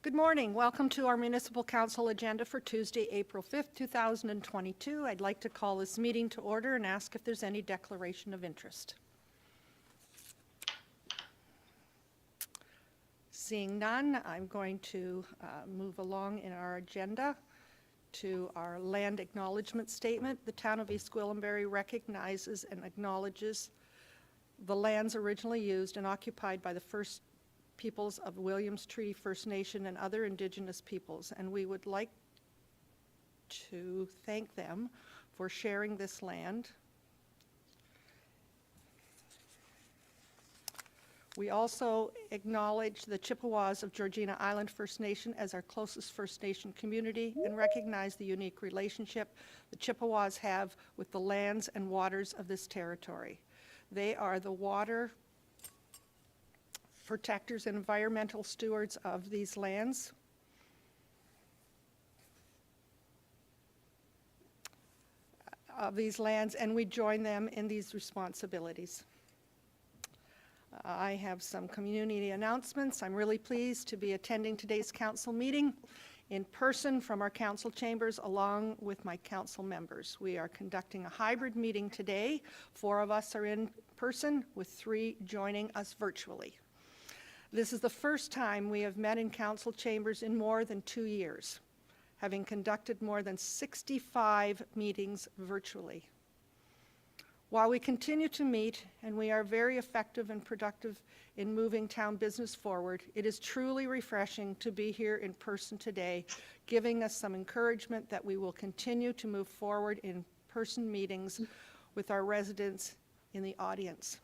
Good morning. Welcome to our Municipal Council agenda for Tuesday, April 5th, 2022. I'd like to call this meeting to order and ask if there's any declaration of interest. Seeing none, I'm going to move along in our agenda to our land acknowledgement statement. The town of East Gwillimbury recognizes and acknowledges the lands originally used and occupied by the first peoples of Williams Tree First Nation and other Indigenous peoples, and we would like to thank them for sharing this land. We also acknowledge the Chippewas of Georgina Island First Nation as our closest First Nation community and recognize the unique relationship the Chippewas have with the lands and waters of this territory. They are the water protectors and environmental stewards of these lands. And we join them in these responsibilities. I have some community announcements. I'm really pleased to be attending today's council meeting in person from our council chambers along with my council members. We are conducting a hybrid meeting today. 4 of us are in person with 3 joining us virtually. This is the first time we have met in council chambers in more than 2 years, having conducted more than 65 meetings virtually. While we continue to meet and we are very effective and productive in moving town business forward, it is truly refreshing to be here in person today, giving us some encouragement that we will continue to move forward in person meetings with our residents in the audience.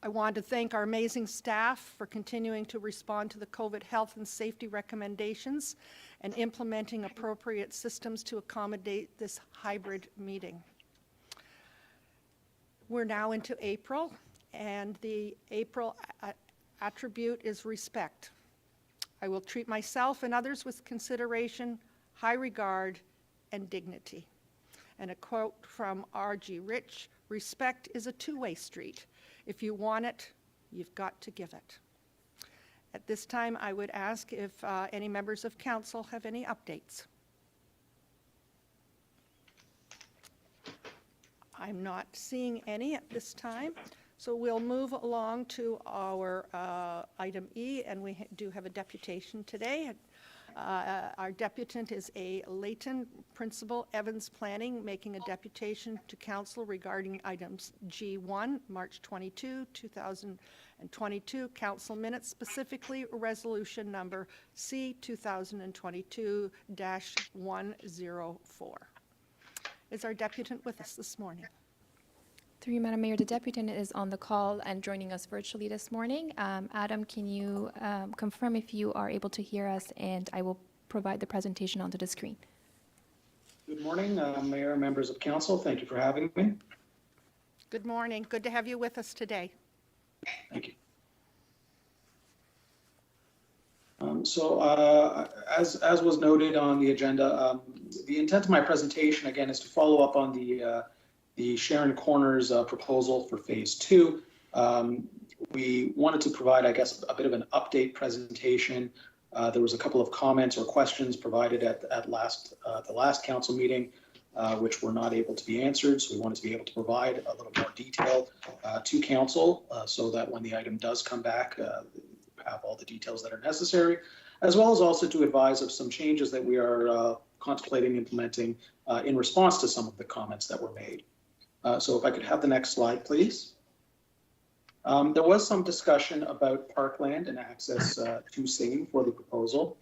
I want to thank our amazing staff for continuing to respond to the COVID health and safety recommendations and implementing appropriate systems to accommodate this hybrid meeting. We're now into April, and the April attribute is respect. I will treat myself and others with consideration, high regard, and dignity. And a quote from R.G. Rich, respect is a two-way street. If you want it, you've got to give it. At this time, I would ask if any members of council have any updates. I'm not seeing any at this time, so we'll move along to our item E, and we do have a deputation today. Our deputant is a Layton Principal Evans Planning, making a deputation to council regarding items G.1 March 22, 2022 council minutes, specifically resolution number C 2022-104. Is our deputant with us this morning? Through you, Madam Mayor, the deputant is on the call and joining us virtually this morning. Adam, can you confirm if you are able to hear us, and I will provide the presentation onto the screen. Good morning, Mayor, members of council. Thank you for having me. Good morning. Good to have you with us today. Thank you. As was noted on the agenda, the intent of my presentation, again, is to follow up on the Sharon Corners proposal for phase 2. We wanted to provide, I guess, a bit of an update presentation. There was a couple of comments or questions provided at the last council meeting, which were not able to be answered. So we wanted to be able to provide a little more detail to council so that when the item does come back, have all the details that are necessary, as well as also to advise of some changes that we are contemplating implementing in response to some of the comments that were made. So if I could have the next slide, please. There was some discussion about parkland and access to same for the proposal.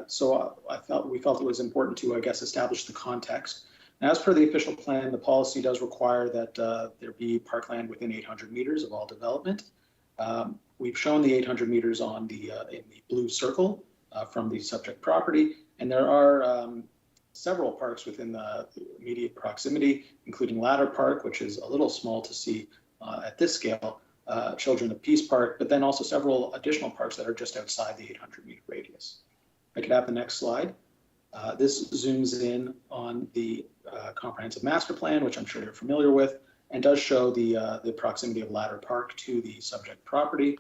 So we felt it was important to, I guess, establish the context. Now, as per the official plan, the policy does require that there be parkland within 800 meters of all development. We've shown the 800 meters on the in the blue circle from the subject property, and there are several parks within the immediate proximity, including Ladder Park, which is a little small to see at this scale, Children of Peace Park, but then also several additional parks that are just outside the 800-meter radius. I could have the next slide. This zooms in on the comprehensive master plan, which I'm sure you're familiar with, and does show the proximity of Ladder Park to the subject property.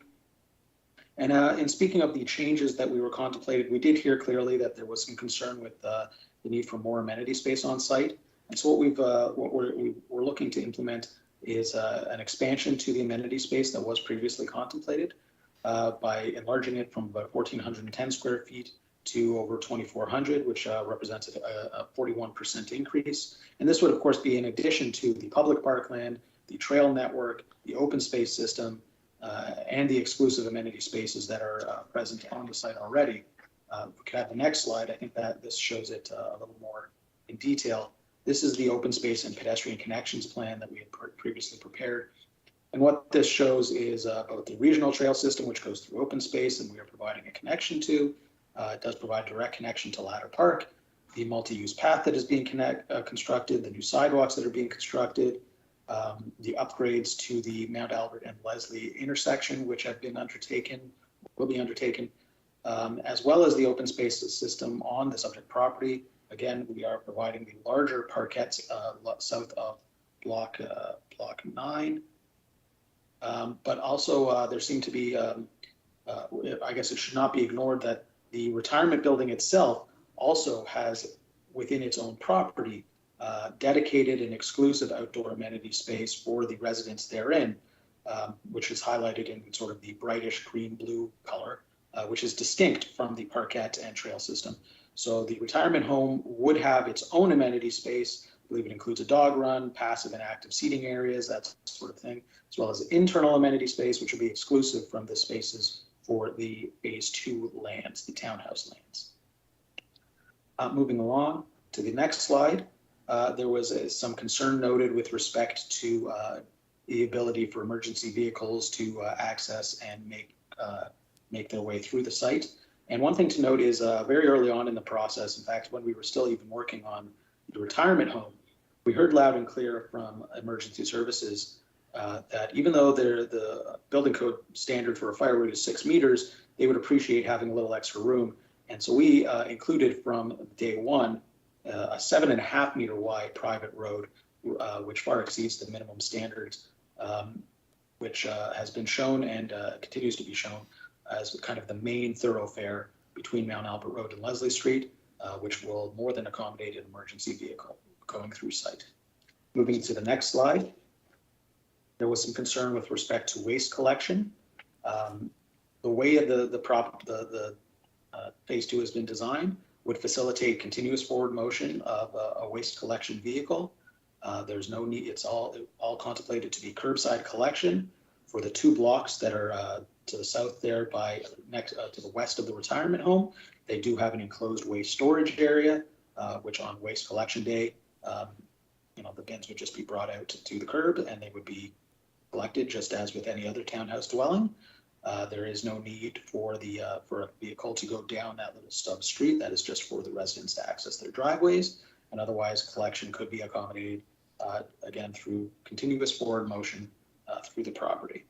And in speaking of the changes that we were contemplating, we did hear clearly that there was some concern with the need for more amenity space on site. And so what we're looking to implement is an expansion to the amenity space that was previously contemplated by enlarging it from about 1,410 square feet to over 2,400, which represents a 41% increase. And this would, of course, be in addition to the public parkland, the trail network, the open space system, and the exclusive amenity spaces that are present on the site already. We could have the next slide. I think that this shows it a little more in detail. This is the open space and pedestrian connections plan that we had previously prepared. And what this shows is both the regional trail system, which goes through open space and we are providing a connection to. It does provide direct connection to Ladder Park, the multi-use path that is being constructed, the new sidewalks that are being constructed, the upgrades to the Mount Albert and Leslie intersection, which have been undertaken, will be undertaken, as well as the open space system on the subject property. Again, we are providing the larger parkettes south of block 9. But also there seem to be, I guess it should not be ignored that the retirement building itself also has within its own property dedicated and exclusive outdoor amenity space for the residents therein, which is highlighted in sort of the brightish green-blue color, which is distinct from the parkette and trail system. So the retirement home would have its own amenity space. I believe it includes a dog run, passive and active seating areas, that sort of thing, as well as internal amenity space, which would be exclusive from the spaces for the phase 2 lands, the townhouse lands. Moving along to the next slide, there was some concern noted with respect to the ability for emergency vehicles to access and make their way through the site. And one thing to note is very early on in the process, in fact, when we were still even working on the retirement home, we heard loud and clear from emergency services that even though the building code standard for a fire road is 6 meters, they would appreciate having a little extra room. And so we included from day one a 7.5 meter wide private road, which far exceeds the minimum standards, which has been shown and continues to be shown as kind of the main thoroughfare between Mount Albert Road and Leslie Street, which will more than accommodate an emergency vehicle going through site. Moving to the next slide, there was some concern with respect to waste collection. The way the phase 2 has been designed would facilitate continuous forward motion of a waste collection vehicle. There's no need, it's all contemplated to be curbside collection for the 2 blocks that are to the south there by next to the west of the retirement home. They do have an enclosed waste storage area, which on waste collection day, the bins would just be brought out to the curb and they would be collected just as with any other townhouse dwelling. There is no need for a vehicle to go down that little stub street. That is just for the residents to access their driveways, and otherwise collection could be accommodated again through continuous forward motion through the property.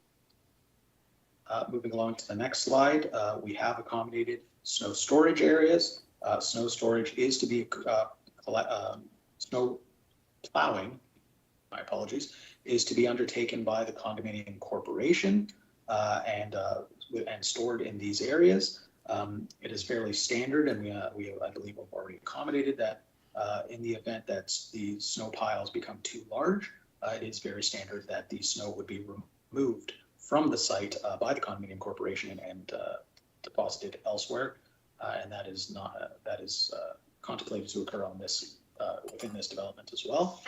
Moving along to the next slide, we have accommodated snow storage areas. Snow storage is to be snow plowing, my apologies, is to be undertaken by the condominium corporation and stored in these areas. It is fairly standard, and we I believe have already accommodated that in the event that the snow piles become too large, it is very standard that the snow would be removed from the site by the condominium corporation and deposited elsewhere, and that is contemplated to occur on this within this development as well.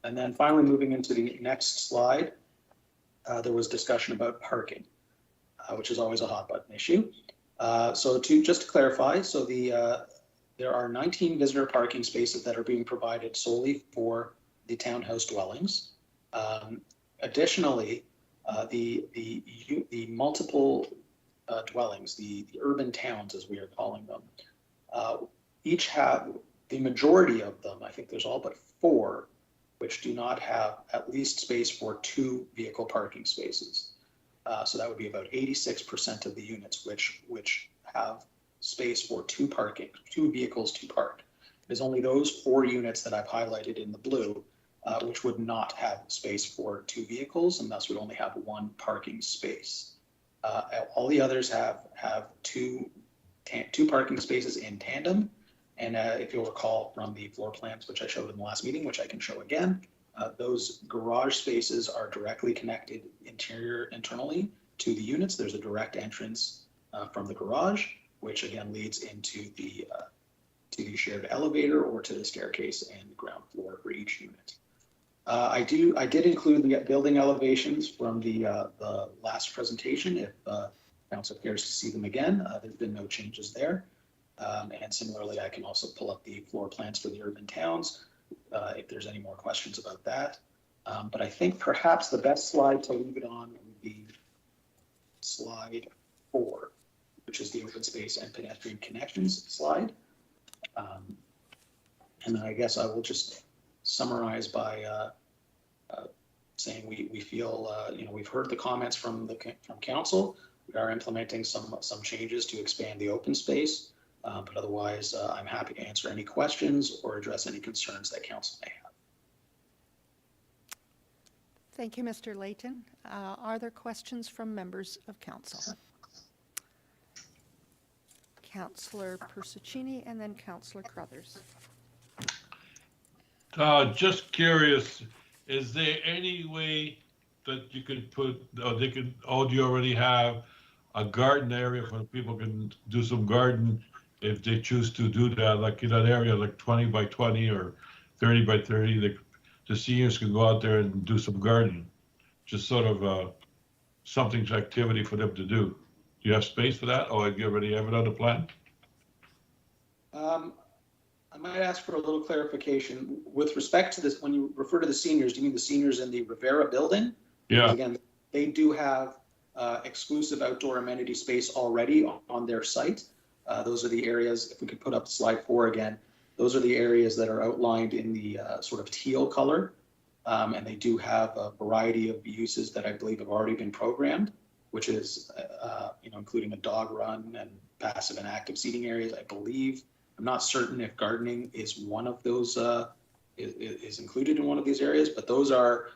And then finally, moving into the next slide, there was discussion about parking, which is always a hot button issue. So just to clarify, so there are 19 visitor parking spaces that are being provided solely for the townhouse dwellings. Additionally, the multiple dwellings, the urban towns as we are calling them, each have, the majority of them, I think there's all but 4, which do not have at least space for 2 vehicle parking spaces. So that would be about 86% of the units which have space for 2 vehicles to park. There's only those 4 units that I've highlighted in the blue, which would not have space for 2 vehicles and thus would only have 1 parking space. All the others have two parking spaces in tandem. And if you'll recall from the floor plans, which I showed in the last meeting, which I can show again, those garage spaces are directly connected internally to the units. There's a direct entrance from the garage, which again leads into the to the shared elevator or to the staircase and the ground floor for each unit. I did include the building elevations from the last presentation. If council cares to see them again, there's been no changes there. And similarly, I can also pull up the floor plans for the urban towns if there's any more questions about that. But I think perhaps the best slide to leave it on would be slide 4, which is the open space and pedestrian connections slide. And I guess I will just summarize by saying we feel, we've heard the comments from council. We are implementing some changes to expand the open space. But otherwise, I'm happy to answer any questions or address any concerns that council may have. Thank you, Mr. Layton. Are there questions from members of council? Councillor Persuccini and then Councillor Crothers. Just curious, is there any way that you could put, or do you already have a garden area where people can do some garden if they choose to do that, like in that area, like 20 by 20 or 30 by 30, the seniors can go out there and do some gardening, just sort of something's activity for them to do. Do you have space for that, or do you already have it on the plan? I might ask for a little clarification with respect to this. When you refer to the seniors, do you mean the seniors in the Rivera building? Yeah. Because again, they do have exclusive outdoor amenity space already on their site. Those are the areas, if we could put up slide 4 again, those are the areas that are outlined in the sort of teal color. And they do have a variety of uses that I believe have already been programmed, which is, including a dog run and passive and active seating areas, I believe. I'm not certain if gardening is one of those, is included in one of these areas, but those are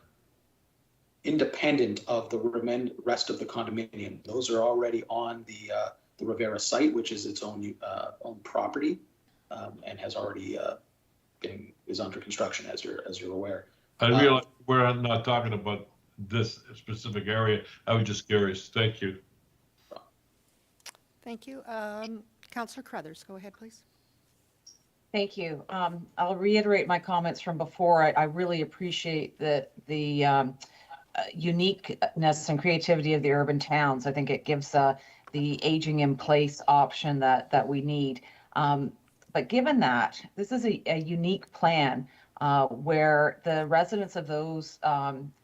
independent of the rest of the condominium. Those are already on the Rivera site, which is its own property, and has already is under construction, as you're aware. I realize we're not talking about this specific area. I was just curious. Thank you. Thank you. Councillor Crothers, go ahead, please. Thank you. I'll reiterate my comments from before. I really appreciate the uniqueness and creativity of the urban towns. I think it gives the aging in place option that we need. But given that, this is a unique plan where the residents of those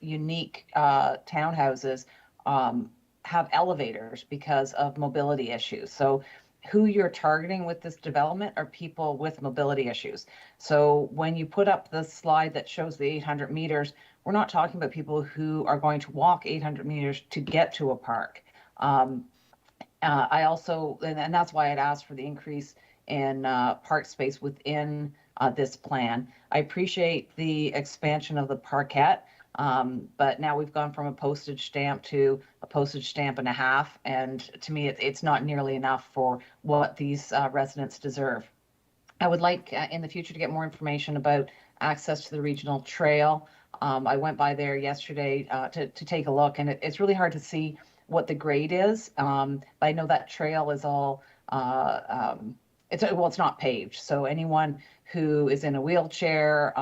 unique townhouses have elevators because of mobility issues. So who you're targeting with this development are people with mobility issues. So when you put up the slide that shows the 800 meters, we're not talking about people who are going to walk 800 meters to get to a park. I also, and that's why I'd asked for the increase in park space within this plan. I appreciate the expansion of the parkette, but now we've gone from a postage stamp to a postage stamp and a half, and to me it's not nearly enough for what these residents deserve. I would like in the future to get more information about access to the regional trail. I went by there yesterday to take a look, and it's really hard to see what the grade is. But I know that trail is all, it's not paved. So anyone who is in a wheelchair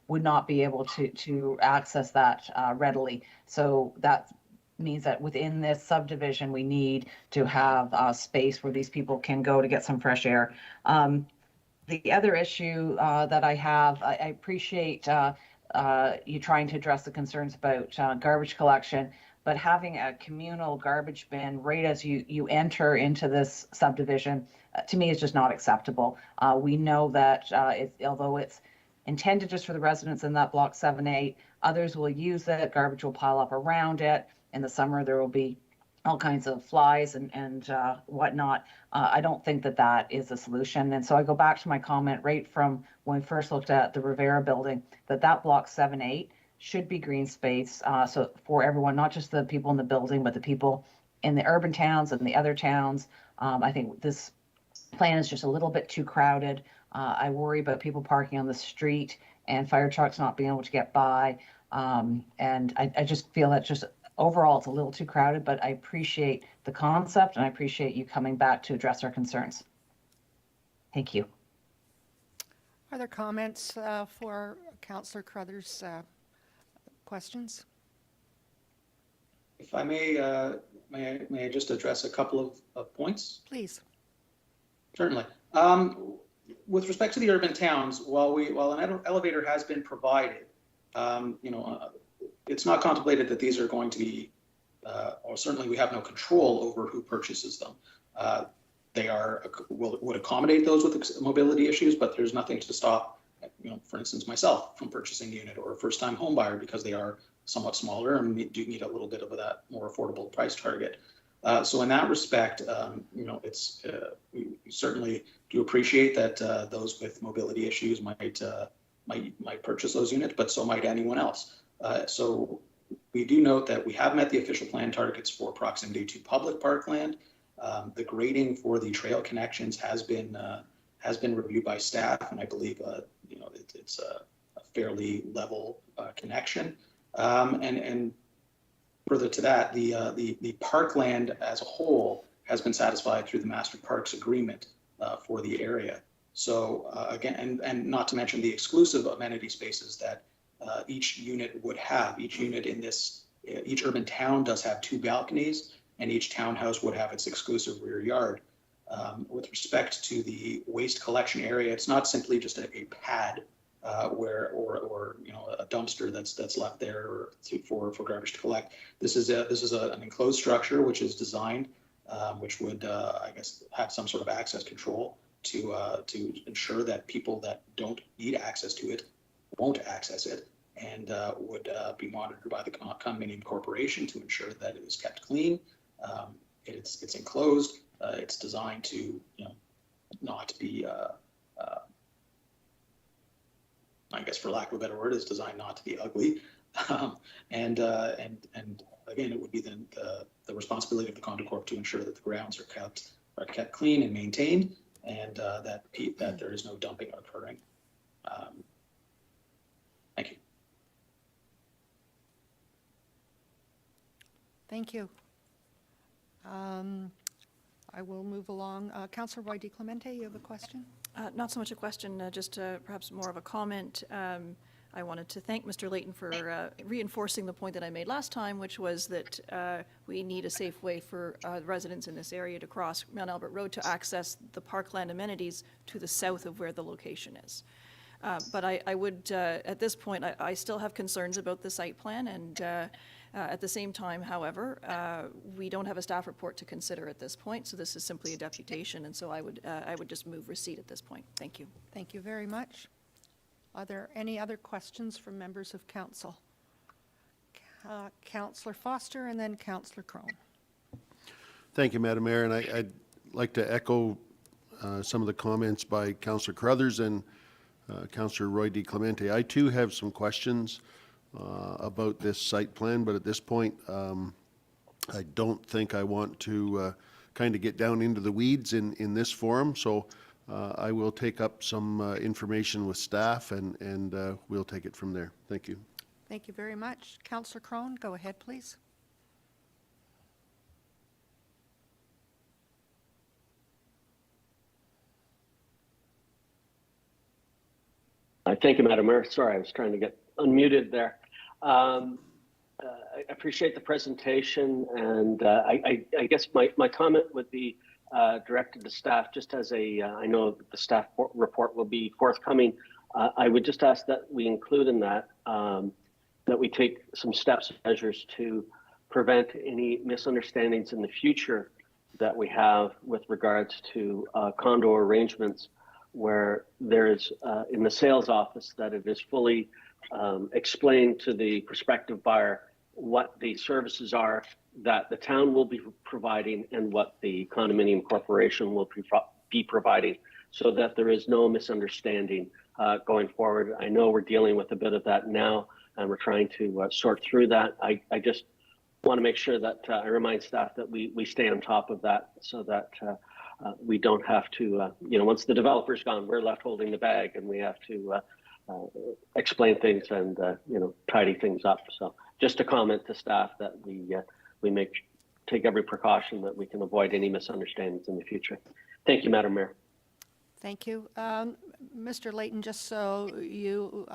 would not be able to access that readily. So that means that within this subdivision, we need to have space where these people can go to get some fresh air. The other issue that I have, I appreciate you trying to address the concerns about garbage collection, but having a communal garbage bin right as you enter into this subdivision, to me, is just not acceptable. We know that although it's intended just for the residents in that block 7A, others will use it, garbage will pile up around it. In the summer, there will be all kinds of flies and whatnot. I don't think that is a solution. And so I go back to my comment right from when we first looked at the Rivera building, that block 7-8 should be green space. So for everyone, not just the people in the building, but the people in the urban towns and the other towns. I think this plan is just a little bit too crowded. I worry about people parking on the street and fire trucks not being able to get by. And I just feel that just overall it's a little too crowded, but I appreciate the concept and I appreciate you coming back to address our concerns. Thank you. Are there comments for Councillor Crothers' questions? If I may I just address a couple of points? Please. Certainly. With respect to the urban towns, while an elevator has been provided, it's not contemplated that these are going to be, or certainly we have no control over who purchases them. They would accommodate those with mobility issues, but there's nothing to stop, for instance, myself from purchasing a unit or a first-time home buyer because they are somewhat smaller and do need a little bit of that more affordable price target. So in that respect, we certainly do appreciate that those with mobility issues might purchase those units, but so might anyone else. So we do note that we have met the official plan targets for proximity to public parkland. The grading for the trail connections has been reviewed by staff, and I believe it's a fairly level connection. And further to that, the parkland as a whole has been satisfied through the Master Parks Agreement for the area. So again, and not to mention the exclusive amenity spaces that each unit would have. Each unit in each urban town does have 2 balconies, and each townhouse would have its exclusive rear yard. With respect to the waste collection area, it's not simply just a pad or a dumpster that's left there for garbage to collect. This is an enclosed structure which is designed, which would I guess have some sort of access control to ensure that people that don't need access to it won't access it, and would be monitored by the condominium corporation to ensure that it is kept clean. It's enclosed. It's designed to not be I guess, for lack of a better word, is designed not to be ugly. And again, it would be the responsibility of the condo corp to ensure that the grounds are kept clean and maintained, and that there is no dumping occurring. Thank you. Thank you. I will move along. Councillor Roy DiClemente, you have a question? Not so much a question, just perhaps more of a comment. I wanted to thank Mr. Layton for reinforcing the point that I made last time, which was that we need a safe way for residents in this area to cross Mount Albert Road to access the parkland amenities to the south of where the location is. But I would, at this point, I still have concerns about the site plan, and at the same time, however, we don't have a staff report to consider at this point, so this is simply a deputation, and so I would just move receipt at this point. Thank you. Thank you very much. Are there any other questions from members of council? Councillor Foster and then Councillor Crone. Thank you, Madam Mayor, and I'd like to echo some of the comments by Councillor Crothers and Councillor Roy DiClemente. I too have some questions about this site plan, but at this point, I don't think I want to kind of get down into the weeds in this forum, so I will take up some information with staff and we'll take it from there. Thank you. Thank you very much. Councillor Crone, go ahead, please. Thank you, Madam Mayor. Sorry, I was trying to get unmuted there. I appreciate the presentation, and I guess my comment would be directed to staff, just as I know the staff report will be forthcoming. I would just ask that we include in that that we take some steps and measures to prevent any misunderstandings in the future that we have with regards to condo arrangements where there is in the sales office that it is fully explained to the prospective buyer what the services are that the town will be providing and what the condominium corporation will be providing, so that there is no misunderstanding going forward. I know we're dealing with a bit of that now, and we're trying to sort through that. I just want to make sure that I remind staff that we stay on top of that so that we don't have to, once the developer's gone, we're left holding the bag and we have to explain things and, tidy things up. So just a comment to staff that we take every precaution that we can avoid any misunderstandings in the future. Thank you, Madam Mayor. Thank you. Mr. Layton, just so you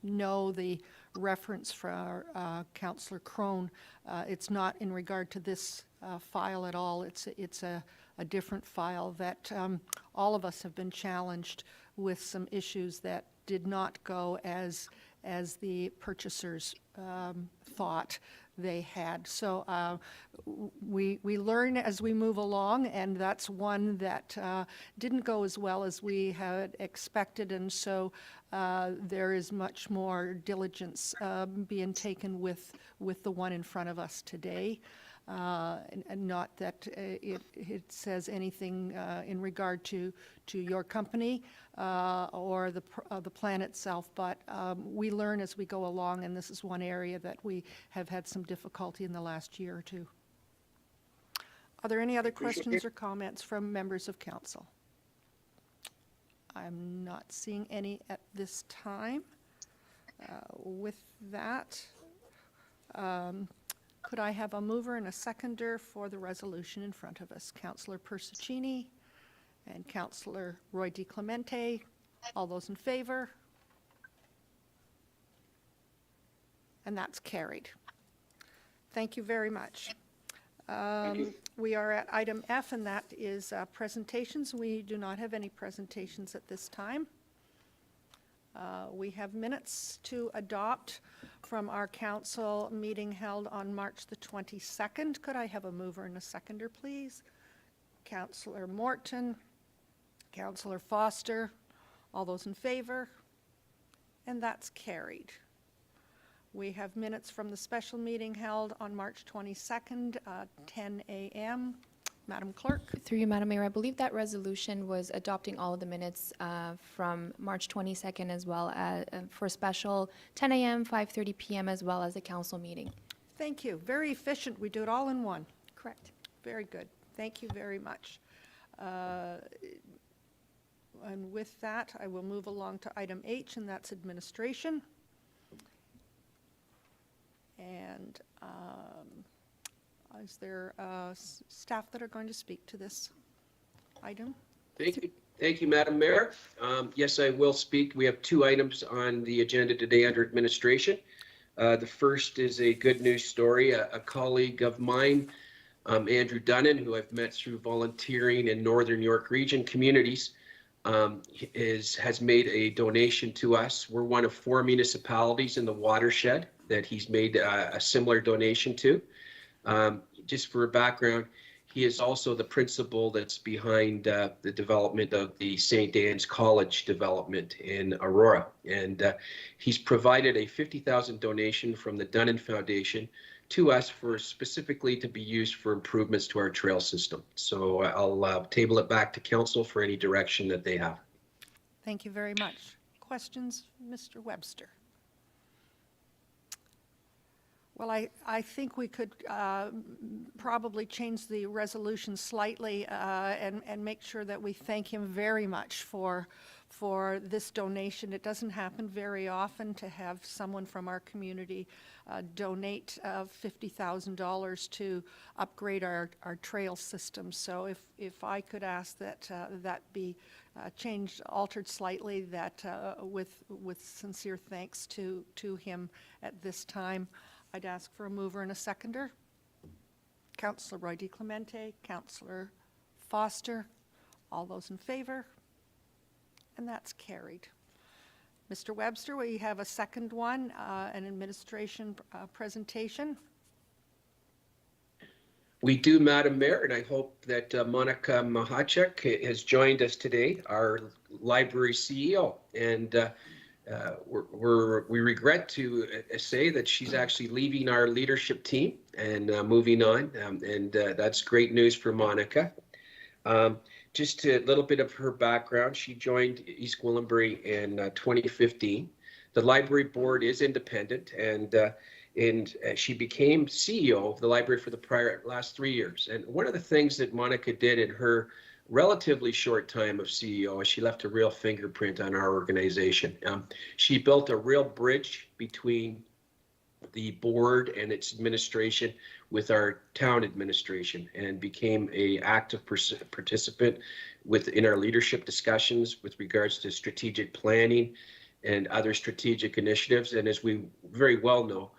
know the reference for Councillor Crone, it's not in regard to this file at all. It's a different file that all of us have been challenged with some issues that did not go as the purchasers thought they had. So we learn as we move along, and that's one that didn't go as well as we had expected, and so there is much more diligence being taken with the one in front of us today. And not that it says anything in regard to your company or the plan itself, but we learn as we go along, and this is one area that we have had some difficulty in the last year or two. Are there any other questions or comments from members of council? I'm not seeing any at this time. With that, could I have a mover and a seconder for the resolution in front of us? Councillor Persicini and Councillor Roy DiClemente. All those in favor? And that's carried. Thank you very much. We are at item F, and that is presentations. We do not have any presentations at this time. We have minutes to adopt from our council meeting held on March the 22nd. Could I have a mover and a seconder, please? Councillor Morton, Councillor Foster, all those in favor? And that's carried. We have minutes from the special meeting held on March 22nd, 10 a.m. Madam Clerk. Through you, Madam Mayor, I believe that resolution was adopting all of the minutes from March 22nd as well as for special 10 a.m., 5:30 p.m. as well as a council meeting. Thank you. Very efficient. We do it all in one. Correct. Very good. Thank you very much. And with that, I will move along to item H, and that's administration. And is there staff that are going to speak to this item? Thank you, Madam Mayor. Yes, I will speak. We have two items on the agenda today under administration. The first is a good news story. A colleague of mine, Andrew Dunnan, who I've met through volunteering in Northern York Region communities, has made a donation to us. We're one of 4 municipalities in the watershed that he's made a similar donation to. Just for a background, he is also the principal that's behind the development of the St. Anne's College development in Aurora. And he's provided a $50,000 donation from the Dunnan Foundation to us for specifically to be used for improvements to our trail system. So I'll table it back to council for any direction that they have. Thank you very much. Questions, Mr. Webster? Well, I think we could probably change the resolution slightly and make sure that we thank him very much for this donation. It doesn't happen very often to have someone from our community donate $50,000 to upgrade our trail system. So if I could ask that that be changed, altered slightly, that with sincere thanks to him at this time. I'd ask for a mover and a seconder. Councillor Roy DiClemente, Councillor Foster, all those in favor? And that's carried. Mr. Webster, we have a second one, an administration presentation. We do, Madam Mayor, and I hope that Monica Mahachek has joined us today, our library CEO. And we regret to say that she's actually leaving our leadership team and moving on, and that's great news for Monica. Just a little bit of her background. She joined East Gwillimbury in 2015. The library board is independent, and and she became CEO of the library for the last 3 years. And one of the things that Monica did in her relatively short time of CEO is she left a real fingerprint on our organization. She built a real bridge between the board and its administration with our town administration, and became a active participant in our leadership discussions with regards to strategic planning and other strategic initiatives. And as we very well know,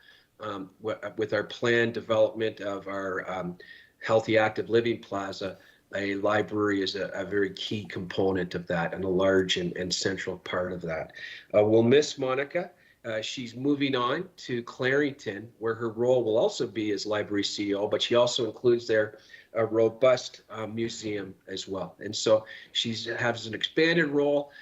with our planned development of our Healthy Active Living Plaza, a library is a very key component of that, and a large and central part of that. We'll miss Monica. She's moving on to Clarington, where her role will also be as library CEO, but she also includes there a robust museum as well. And so she has an expanded role,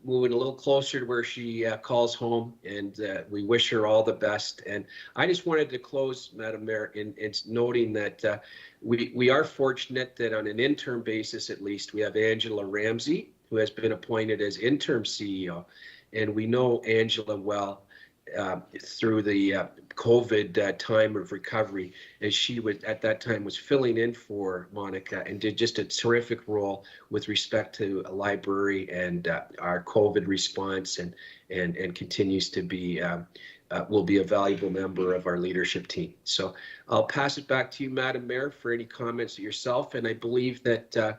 moving a little closer to where she calls home, and we wish her all the best. And I just wanted to close, Madam Mayor, in noting that we are fortunate that on an interim basis, at least, we have Angela Ramsey, who has been appointed as interim CEO. And we know Angela well through the COVID time of recovery, as she was at that time was filling in for Monica, and did just a terrific role with respect to a library and our COVID response, and continues to be will be a valuable member of our leadership team. So I'll pass it back to you, Madam Mayor, for any comments yourself. And I believe that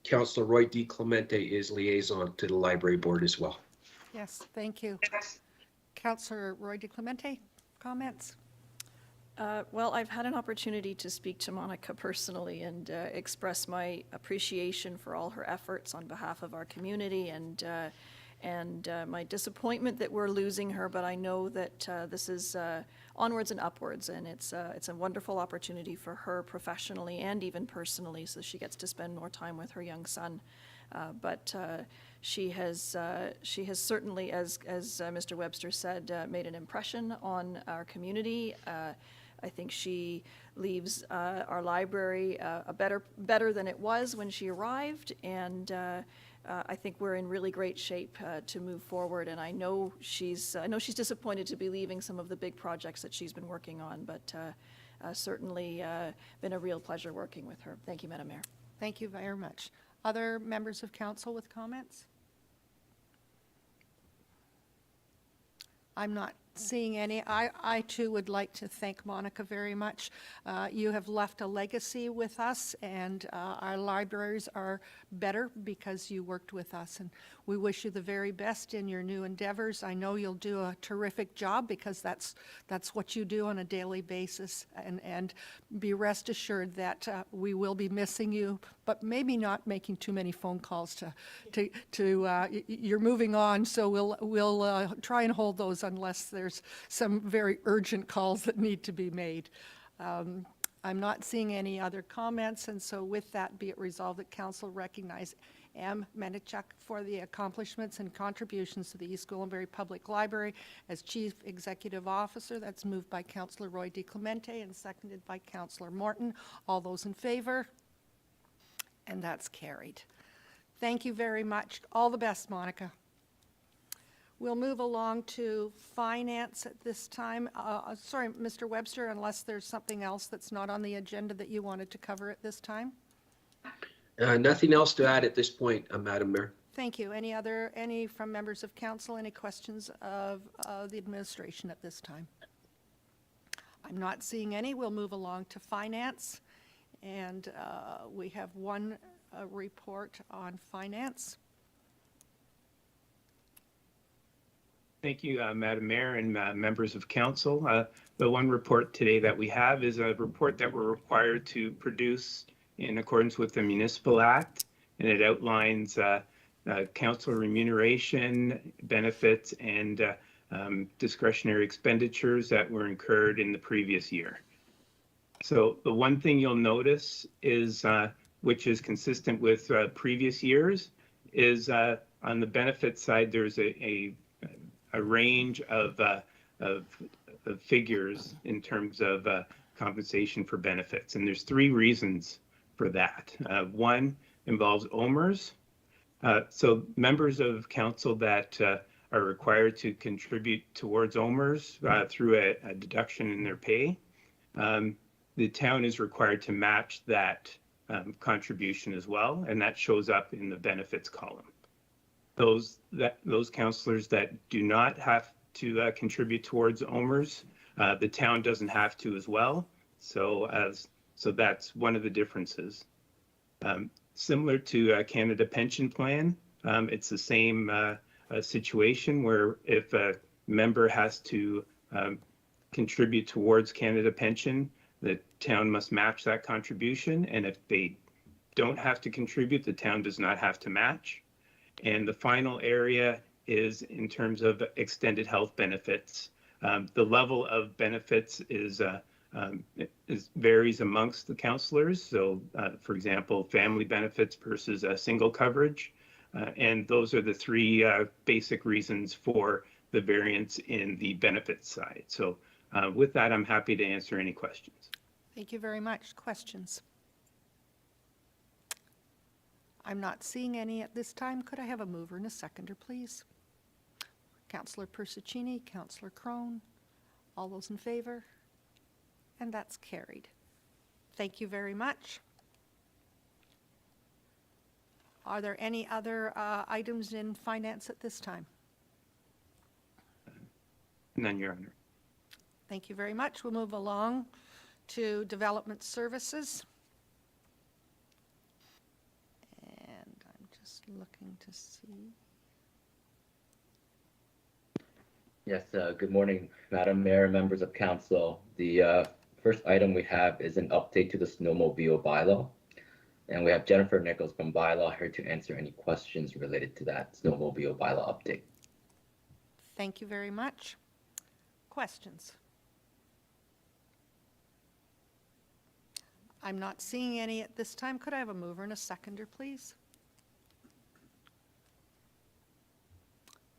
Councillor Roy D. Clemente is liaison to the library board as well. Yes, thank you. Councillor Roy de Clemente, comments? Well, I've had an opportunity to speak to Monica personally and express my appreciation for all her efforts on behalf of our community, and my disappointment that we're losing her. But I know that this is onwards and upwards, and it's a wonderful opportunity for her professionally and even personally, so she gets to spend more time with her young son. But she has certainly, as Mr. Webster said, made an impression on our community. I think she leaves our library better than it was when she arrived, and I think we're in really great shape to move forward. And I know she's disappointed to be leaving some of the big projects that she's been working on, but certainly been a real pleasure working with her. Thank you, Madam Mayor. Thank you very much. Other members of council with comments? I'm not seeing any. I too would like to thank Monica very much. You have left a legacy with us, and our libraries are better because you worked with us, and we wish you the very best in your new endeavors. I know you'll do a terrific job, because that's what you do on a daily basis, and be rest assured that we will be missing you, but maybe not making too many phone calls to you're moving on, so we'll try and hold those unless there's some very urgent calls that need to be made. I'm not seeing any other comments, and so with that, be it resolved that council recognize M. Menichuk for the accomplishments and contributions to the East Gwillimbury Public Library as Chief Executive Officer. That's moved by Councillor Roy D. Clemente and seconded by Councillor Morton. All those in favor? And that's carried. Thank you very much. All the best, Monica. We'll move along to finance at this time. Sorry, Mr. Webster, unless there's something else that's not on the agenda that you wanted to cover at this time? Nothing else to add at this point, Madam Mayor. Thank you. Any from members of council, any questions of the administration at this time? I'm not seeing any. We'll move along to finance. And we have one report on finance. Thank you, Madam Mayor and members of council. The one report today that we have is a report that we're required to produce in accordance with the Municipal Act, and it outlines council remuneration, benefits, and discretionary expenditures that were incurred in the previous year. So the one thing you'll notice is, which is consistent with previous years, is on the benefit side, there's a range of figures in terms of compensation for benefits. And there's three reasons for that. One involves OMERS. So members of council that are required to contribute towards OMERS through a deduction in their pay, the town is required to match that contribution as well, and that shows up in the benefits column. Those councillors that do not have to contribute towards OMERS, the town doesn't have to as well. So that's one of the differences. Similar to Canada Pension Plan, it's the same situation where if a member has to contribute towards Canada Pension, the town must match that contribution. And if they don't have to contribute, the town does not have to match. And the final area is in terms of extended health benefits. The level of benefits varies amongst the councillors. So, for example, family benefits versus single coverage. And those are the three basic reasons for the variance in the benefits side. So with that, I'm happy to answer any questions. Thank you very much. Questions? I'm not seeing any at this time. Could I have a mover and a seconder, please? Councillor Persicini, Councillor Crone, all those in favor? And that's carried. Thank you very much. Are there any other items in finance at this time? None, Your Honor. Thank you very much. We'll move along to development services. And I'm just looking to see. Yes, good morning, Madam Mayor, members of council. The first item we have is an update to the snowmobile bylaw. And we have Jennifer Nichols from Bylaw here to answer any questions related to that snowmobile bylaw update. Thank you very much. Questions? I'm not seeing any at this time. Could I have a mover and a seconder, please?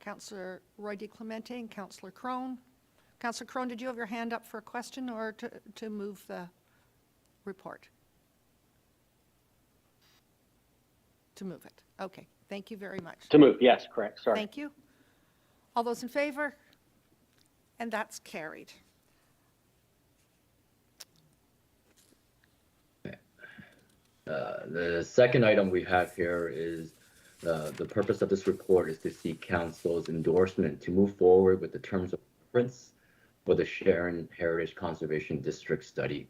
Councillor Roy DeClemente and Councillor Crone. Councillor Crone, did you have your hand up for a question or to move the report? To move it. Okay. Thank you very much. To move, yes, correct. Sorry. Thank you. All those in favor? And that's carried. The second item we have here is the purpose of this report is to seek council's endorsement to move forward with the terms of reference for the Sharon Heritage Conservation District study.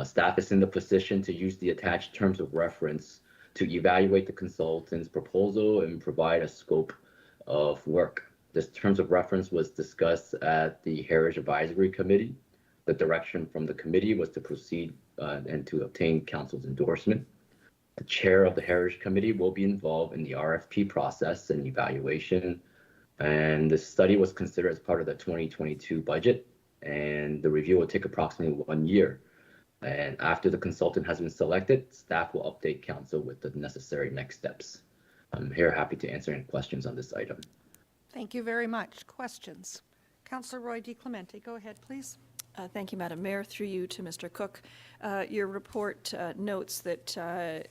Staff is in the position to use the attached terms of reference to evaluate the consultant's proposal and provide a scope of work. This terms of reference was discussed at the Heritage Advisory Committee. The direction from the committee was to proceed and to obtain council's endorsement. The chair of the Heritage Committee will be involved in the RFP process and evaluation. And the study was considered as part of the 2022 budget, and the review will take approximately 1 year. And after the consultant has been selected, staff will update council with the necessary next steps. I'm here happy to answer any questions on this item. Thank you very much. Questions? Councillor Roy DeClemente, go ahead, please. Thank you, Madam Mayor. Through you to Mr. Cook. Your report notes that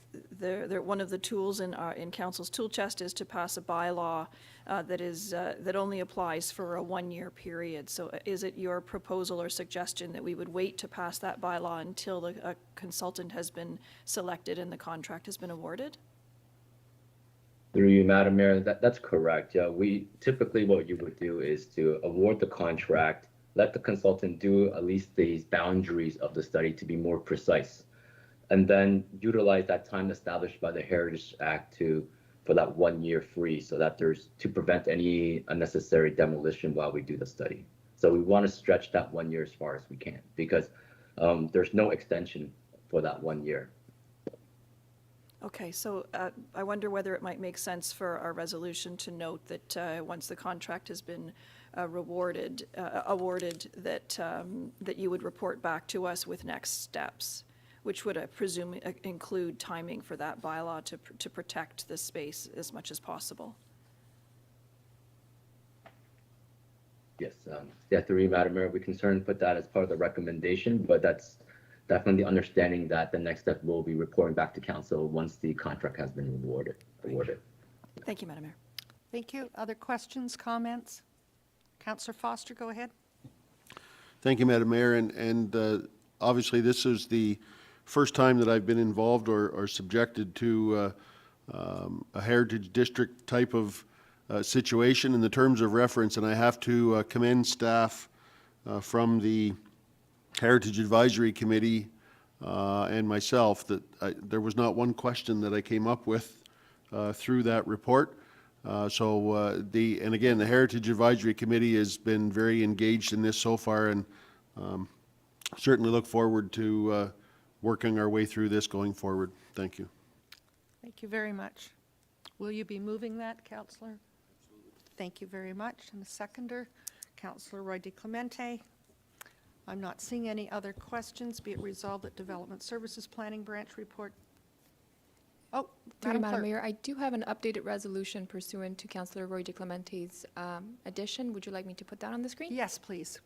one of the tools in Council's tool chest is to pass a bylaw that only applies for a 1-year period. So is it your proposal or suggestion that we would wait to pass that bylaw until a consultant has been selected and the contract has been awarded? Through you, Madam Mayor, that's correct. Yeah, we typically what you would do is to award the contract, let the consultant do at least these boundaries of the study to be more precise, and then utilize that time established by the Heritage Act for that 1 year free, so that to prevent any unnecessary demolition while we do the study. So we want to stretch that 1 year as far as we can, because there's no extension for that 1 year. Okay, so I wonder whether it might make sense for our resolution to note that once the contract has been awarded, that you would report back to us with next steps, which would, I presume, include timing for that bylaw to protect the space as much as possible. Yes, through you, Madam Mayor, we can certainly put that as part of the recommendation, but that's definitely understanding that the next step will be reporting back to council once the contract has been awarded. Thank you, Madam Mayor. Thank you. Other questions, comments? Councillor Foster, go ahead. Thank you, Madam Mayor, and obviously this is the first time that I've been involved or subjected to a heritage district type of situation in the terms of reference, and I have to commend staff from the Heritage Advisory Committee and myself that there was not one question that I came up with through that report. And again, the Heritage Advisory Committee has been very engaged in this so far, and certainly look forward to working our way through this going forward. Thank you. Thank you very much. Will you be moving that, Councillor? Thank you very much. And a seconder, Councillor Roy DeClemente. I'm not seeing any other questions. Be it resolved that Development Services Planning Branch report. Oh, Through you, Madam Madam Clerk. Mayor, I do have an updated resolution pursuant to Councillor Roy DeClemente's addition. Would you like me to put that on the screen? Yes, please.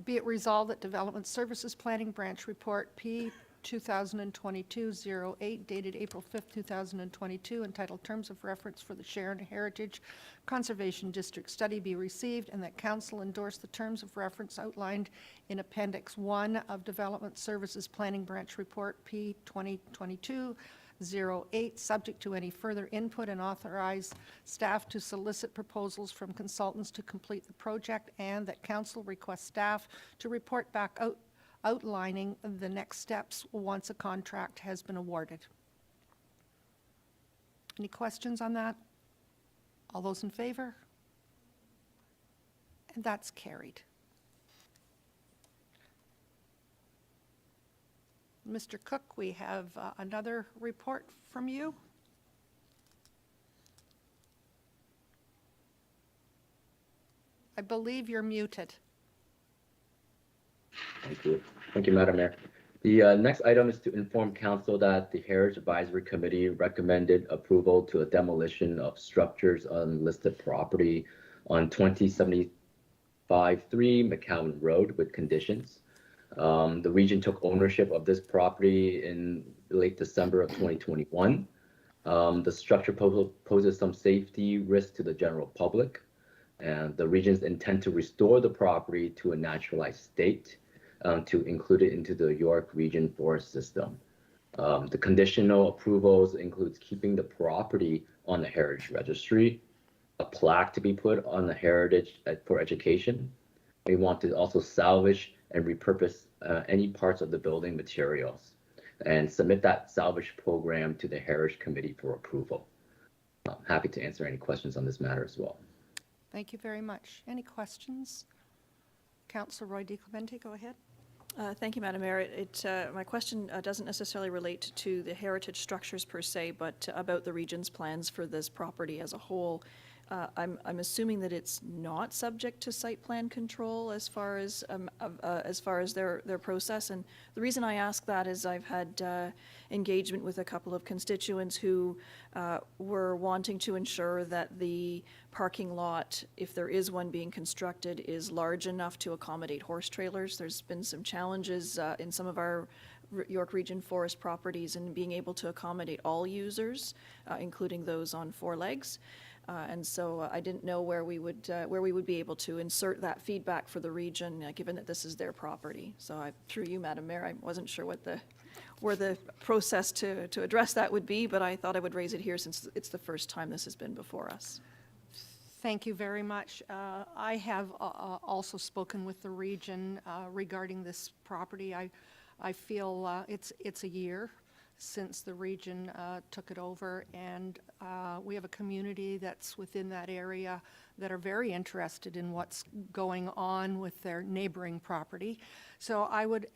Be it resolved that Development Services Planning Branch Report P 2022-08 dated April 5th, 2022, entitled Terms of Reference for the Sharon Heritage Conservation District Study be received, and that Council endorse the terms of reference outlined in Appendix 1 of Development Services Planning Branch Report P 2022-08, subject to any further input, and authorize staff to solicit proposals from consultants to complete the project, and that Council request staff to report back outlining the next steps once a contract has been awarded. Any questions on that? All those in favor? And that's carried. Mr. Cook, we have another report from you. I believe you're muted. Thank you. Thank you, Madam Mayor. The next item is to inform council that the Heritage Advisory Committee recommended approval to a demolition of structures on listed property on 2075-3 McCowan Road with conditions. The region took ownership of this property in late December of 2021. The structure poses some safety risk to the general public, and the region's intent to restore the property to a naturalized state to include it into the York Region Forest System. The conditional approvals includes keeping the property on the Heritage Registry, a plaque to be put on the Heritage for education. We want to also salvage and repurpose any parts of the building materials and submit that salvage program to the Heritage Committee for approval. I'm happy to answer any questions on this matter as well. Thank you very much. Any questions? Councillor Roy DeClemente, go ahead. Thank you, Madam Mayor. My question doesn't necessarily relate to the heritage structures per se, but about the region's plans for this property as a whole. I'm assuming that it's not subject to site plan control as far as their process. And the reason I ask that is I've had engagement with a couple of constituents who were wanting to ensure that the parking lot, if there is one being constructed, is large enough to accommodate horse trailers. There's been some challenges in some of our York Region Forest properties in being able to accommodate all users, including those on four legs. And so I didn't know where we would be able to insert that feedback for the region, given that this is their property. So through you, Madam Mayor, I wasn't sure where the process to address that would be, but I thought I would raise it here since it's the first time this has been before us. Thank you very much. I have also spoken with the region regarding this property. I feel it's a year since the region took it over, and we have a community that's within that area that are very interested in what's going on with their neighboring property. So I would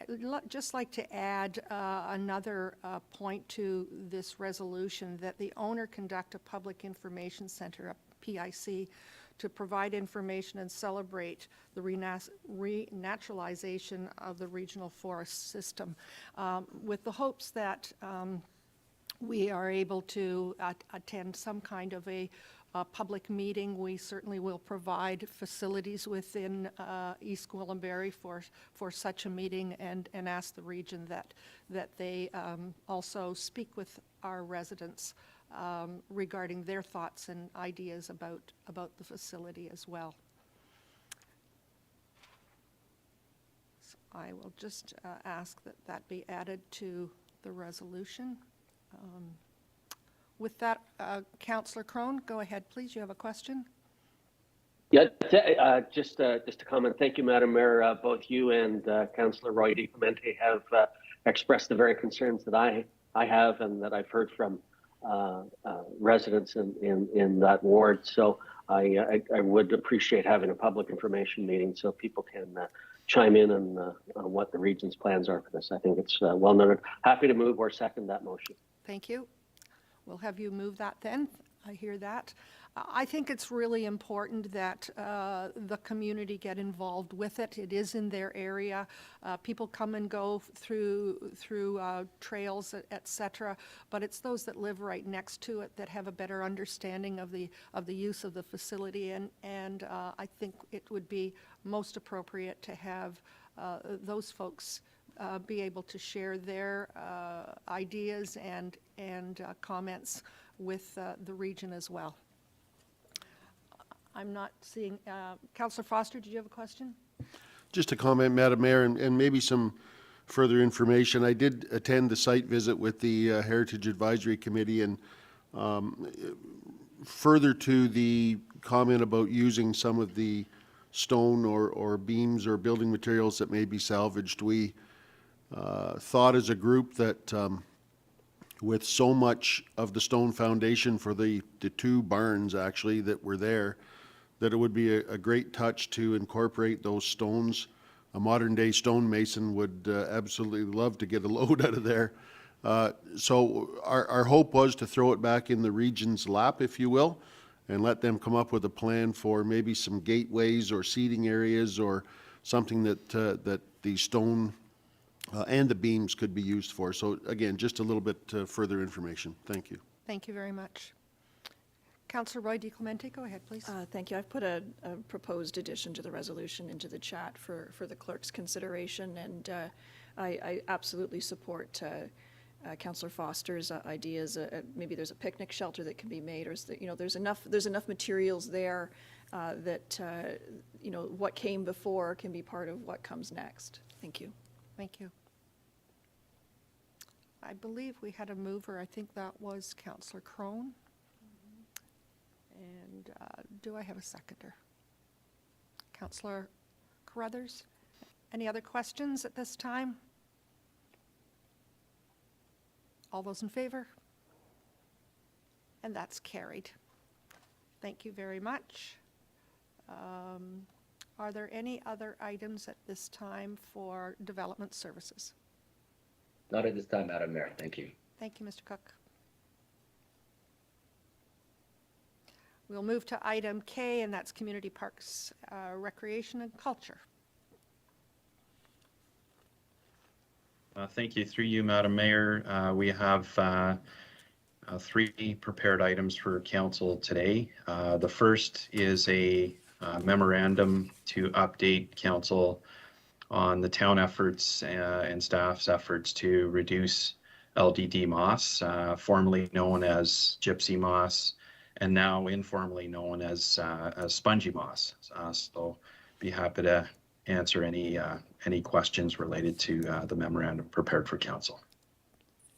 just like to add another point to this resolution, that the owner conduct a public information center, a PIC, to provide information and celebrate the renaturalization of the regional forest system, with the hopes that we are able to attend some kind of a public meeting, we certainly will provide facilities within East Gwillimbury for such a meeting, and ask the region that they also speak with our residents regarding their thoughts and ideas about the facility as well. So I will just ask that be added to the resolution. With that, Councillor Crone, go ahead, please. You have a question? Yeah, just a comment. Thank you, Madam Mayor. Both you and Councillor Roy DiClemente have expressed the very concerns that I have and that I've heard from residents in that ward. So I would appreciate having a public information meeting so people can chime in on what the region's plans are for this. I think it's well noted. Happy to move or second that motion. Thank you. We'll have you move that then. I hear that. I think it's really important that the community get involved with it. It is in their area. People come and go through trails, et cetera, but it's those that live right next to it that have a better understanding of the use of the facility, and I think it would be most appropriate to have those folks be able to share their ideas and comments with the region as well. I'm not seeing, Councillor Foster, did you have a question? Just a comment, Madam Mayor, and maybe some further information. I did attend the site visit with the Heritage Advisory Committee, and further to the comment about using some of the stone or beams or building materials that may be salvaged, we thought as a group that with so much of the stone foundation for the two barns actually that were there, that it would be a great touch to incorporate those stones. A modern day stonemason would absolutely love to get a load out of there. So our hope was to throw it back in the region's lap, if you will, and let them come up with a plan for maybe some gateways or seating areas or something that the stone and the beams could be used for. So again, just a little bit further information. Thank you. Thank you very much. Councillor Roy DiClemente, go ahead, please. Thank you. I've put a proposed addition to the resolution into the chat for the clerk's consideration, and I absolutely support Councillor Foster's ideas. Maybe there's a picnic shelter that can be made, or there's enough materials there that what came before can be part of what comes next. Thank you. Thank you. I believe we had a mover. I think that was Councillor Crone. And do I have a seconder? Councillor Carruthers? Any other questions at this time? All those in favor? And that's carried. Thank you very much. Are there any other items at this time for development services? Not at this time, Madam Mayor. Thank you. Thank you, Mr. Cook. We'll move to item K, and that's Community Parks, Recreation and Culture. Thank you. Through you, Madam Mayor. We have 3 prepared items for Council today. The first is a memorandum to update Council on the town efforts and staff's efforts to reduce LDD moss, formerly known as gypsy moss, and now informally known as spongy moss. So be happy to answer any questions related to the memorandum prepared for Council.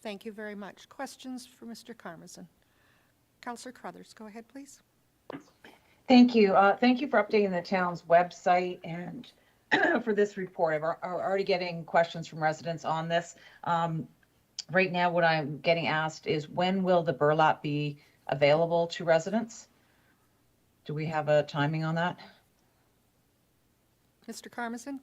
Thank you very much. Questions for Mr. Karmazin? Councillor Carruthers, go ahead, please. Thank you. Thank you for updating the town's website and for this report. I'm already getting questions from residents on this. Right now, what I'm getting asked is when will the burlap be available to residents? Do we have a timing on that? Mr. Karmazin?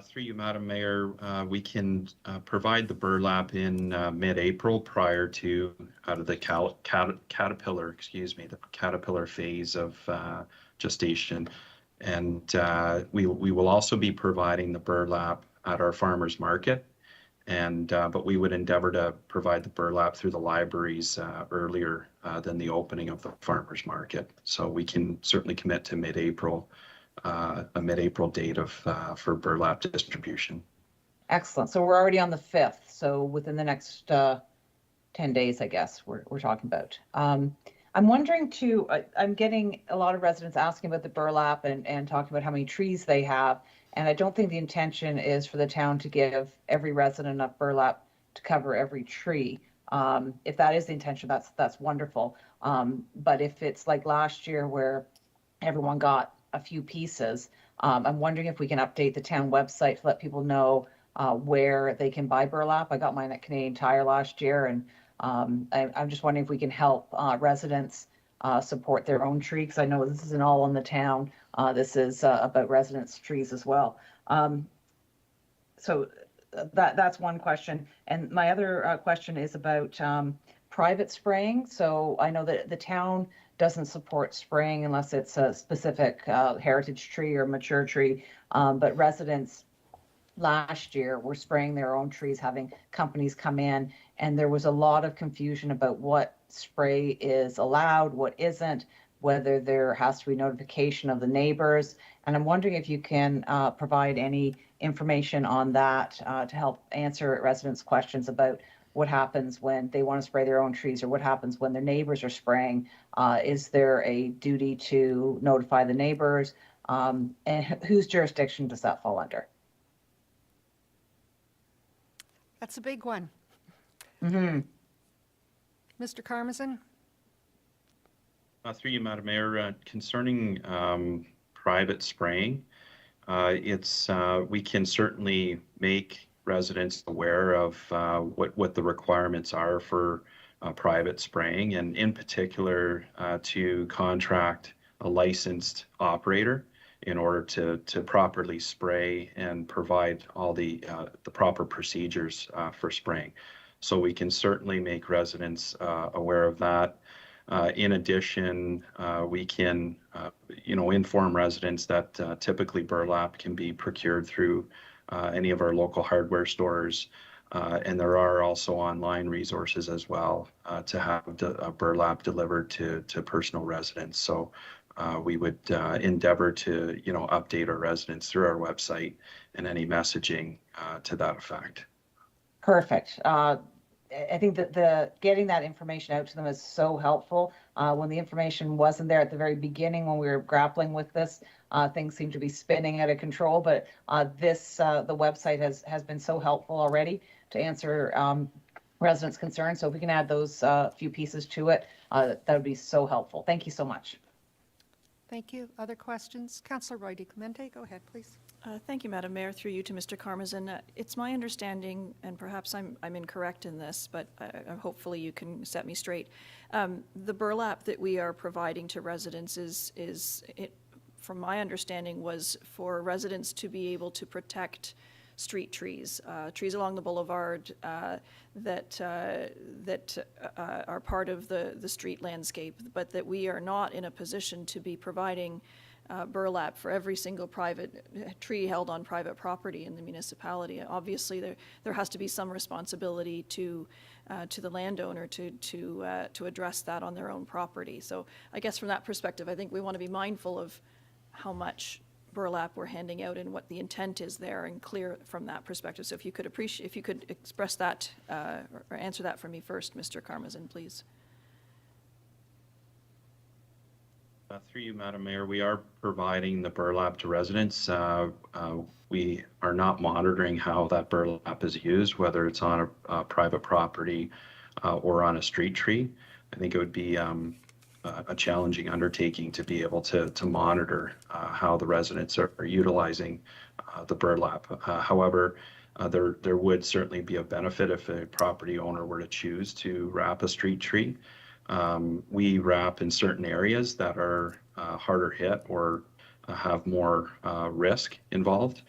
Through you, Madam Mayor, we can provide the burlap in mid-April prior to out of the caterpillar phase of gestation. And we will also be providing the burlap at our farmers market But we would endeavor to provide the burlap through the libraries earlier than the opening of the farmers market. So we can certainly commit to mid-April, a mid-April date for burlap distribution. Excellent. So we're already on the 5th. So within the next 10 days, I guess we're talking about. I'm wondering too, I'm getting a lot of residents asking about the burlap and talking about how many trees they have. And I don't think the intention is for the town to give every resident enough burlap to cover every tree. If that is the intention, that's wonderful. But if it's like last year where everyone got a few pieces, I'm wondering if we can update the town website to let people know where they can buy burlap. I got mine at Canadian Tire last year, and I'm just wondering if we can help residents support their own tree, because I know this isn't all on the town. This is about residents' trees as well. So that's one question. And my other question is about private spraying. So I know that the town doesn't support spraying unless it's a specific heritage tree or mature tree, but residents last year were spraying their own trees, having companies come in, and there was a lot of confusion about what spray is allowed, what isn't, whether there has to be notification of the neighbors. And I'm wondering if you can provide any information on that to help answer residents' questions about what happens when they want to spray their own trees, or what happens when their neighbors are spraying. Is there a duty to notify the neighbors? And whose jurisdiction does that fall under? That's a big one. Mm-hmm. Mr. Karmazin? Through you, Madam Mayor, concerning private spraying, we can certainly make residents aware of what the requirements are for private spraying, and in particular to contract a licensed operator in order to properly spray and provide all the proper procedures for spraying. So we can certainly make residents aware of that. In addition, we can, inform residents that typically burlap can be procured through any of our local hardware stores. And there are also online resources as well to have burlap delivered to personal residents. So we would endeavor to, update our residents through our website and any messaging to that effect. Perfect. I think that getting that information out to them is so helpful. When the information wasn't there at the very beginning, when we were grappling with this, things seemed to be spinning out of control. But the website has been so helpful already to answer residents' concerns. So if we can add those few pieces to it, that would be so helpful. Thank you so much. Thank you. Other questions? Councillor Roy DeClemente, go ahead, please. Thank you, Madam Mayor. Through you to Mr. Karmazin. It's my understanding, and perhaps I'm incorrect in this, but hopefully you can set me straight. The burlap that we are providing to residents from my understanding, was for residents to be able to protect street trees, trees along the boulevard that are part of the street landscape, but that we are not in a position to be providing burlap for every single private tree held on private property in the municipality. Obviously, there has to be some responsibility to the landowner to address that on their own property. So I guess from that perspective, I think we want to be mindful of how much burlap we're handing out and what the intent is there, and clear from that perspective. So if you could express that or answer that for me first, Mr. Karmazin, please. Through you, Madam Mayor, we are providing the burlap to residents. We are not monitoring how that burlap is used, whether it's on a private property or on a street tree. I think it would be a challenging undertaking to be able to monitor how the residents are utilizing the burlap. However, there would certainly be a benefit if a property owner were to choose to wrap a street tree. We wrap in certain areas that are harder hit or have more risk involved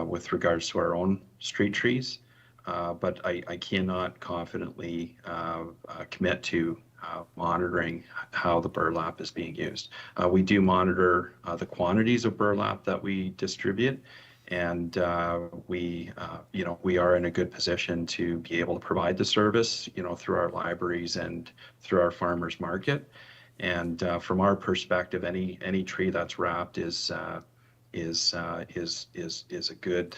with regards to our own street trees. But I cannot confidently commit to monitoring how the burlap is being used. We do monitor the quantities of burlap that we distribute, And we are in a good position to be able to provide the service, through our libraries and through our farmers market. And from our perspective, any tree that's wrapped is a good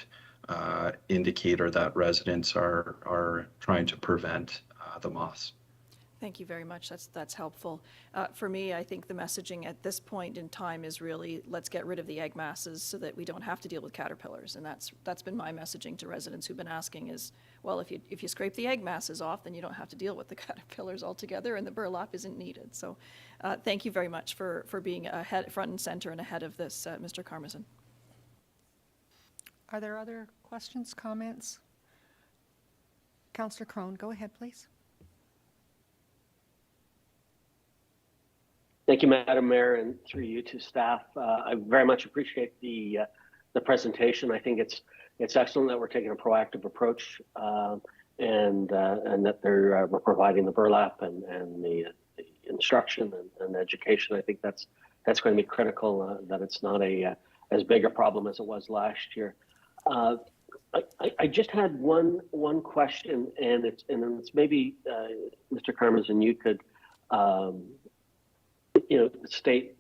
indicator that residents are trying to prevent the moths. Thank you very much. That's helpful. For me, I think the messaging at this point in time is really, let's get rid of the egg masses so that we don't have to deal with caterpillars. And that's been my messaging to residents who've been asking is, well, if you scrape the egg masses off, then you don't have to deal with the caterpillars altogether, and the burlap isn't needed. So thank you very much for being front and center and ahead of this, Mr. Karmazin. Are there other questions, comments? Councillor Crone, go ahead, please. Thank you, Madam Mayor, and through you to staff. I very much appreciate the presentation. I think it's excellent that we're taking a proactive approach, and that we're providing the burlap and the instruction and education. I think that's going to be critical. That it's not as big a problem as it was last year. I just had one question, and it's maybe Mr. Karmazin, you could. State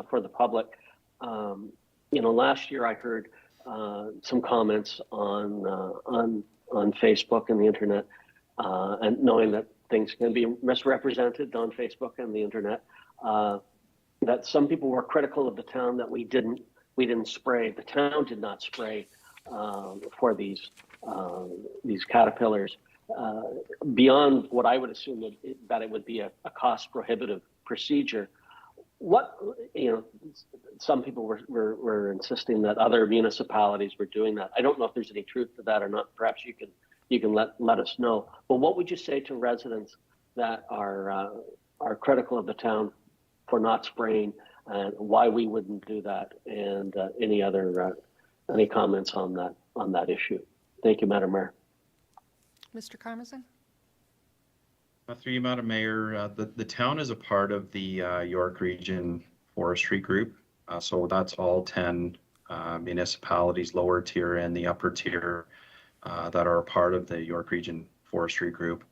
for the public. Last year I heard some comments on Facebook and the internet, and knowing that things can be misrepresented on Facebook and the internet, that some people were critical of the town that we didn't spray. The town did not spray for these caterpillars. Beyond what I would assume that it would be a cost prohibitive procedure. Some people were insisting that other municipalities were doing that. I don't know if there's any truth to that or not. Perhaps you can let us know. But what would you say to residents that are critical of the town for not spraying, and why we wouldn't do that, and any comments on that issue? Thank you, Madam Mayor. Mr. Karmazin? Through you, Madam Mayor, the town is a part of the York Region Forestry Group. So that's all 10 municipalities, lower tier and the upper tier, that are a part of the York Region Forestry Group.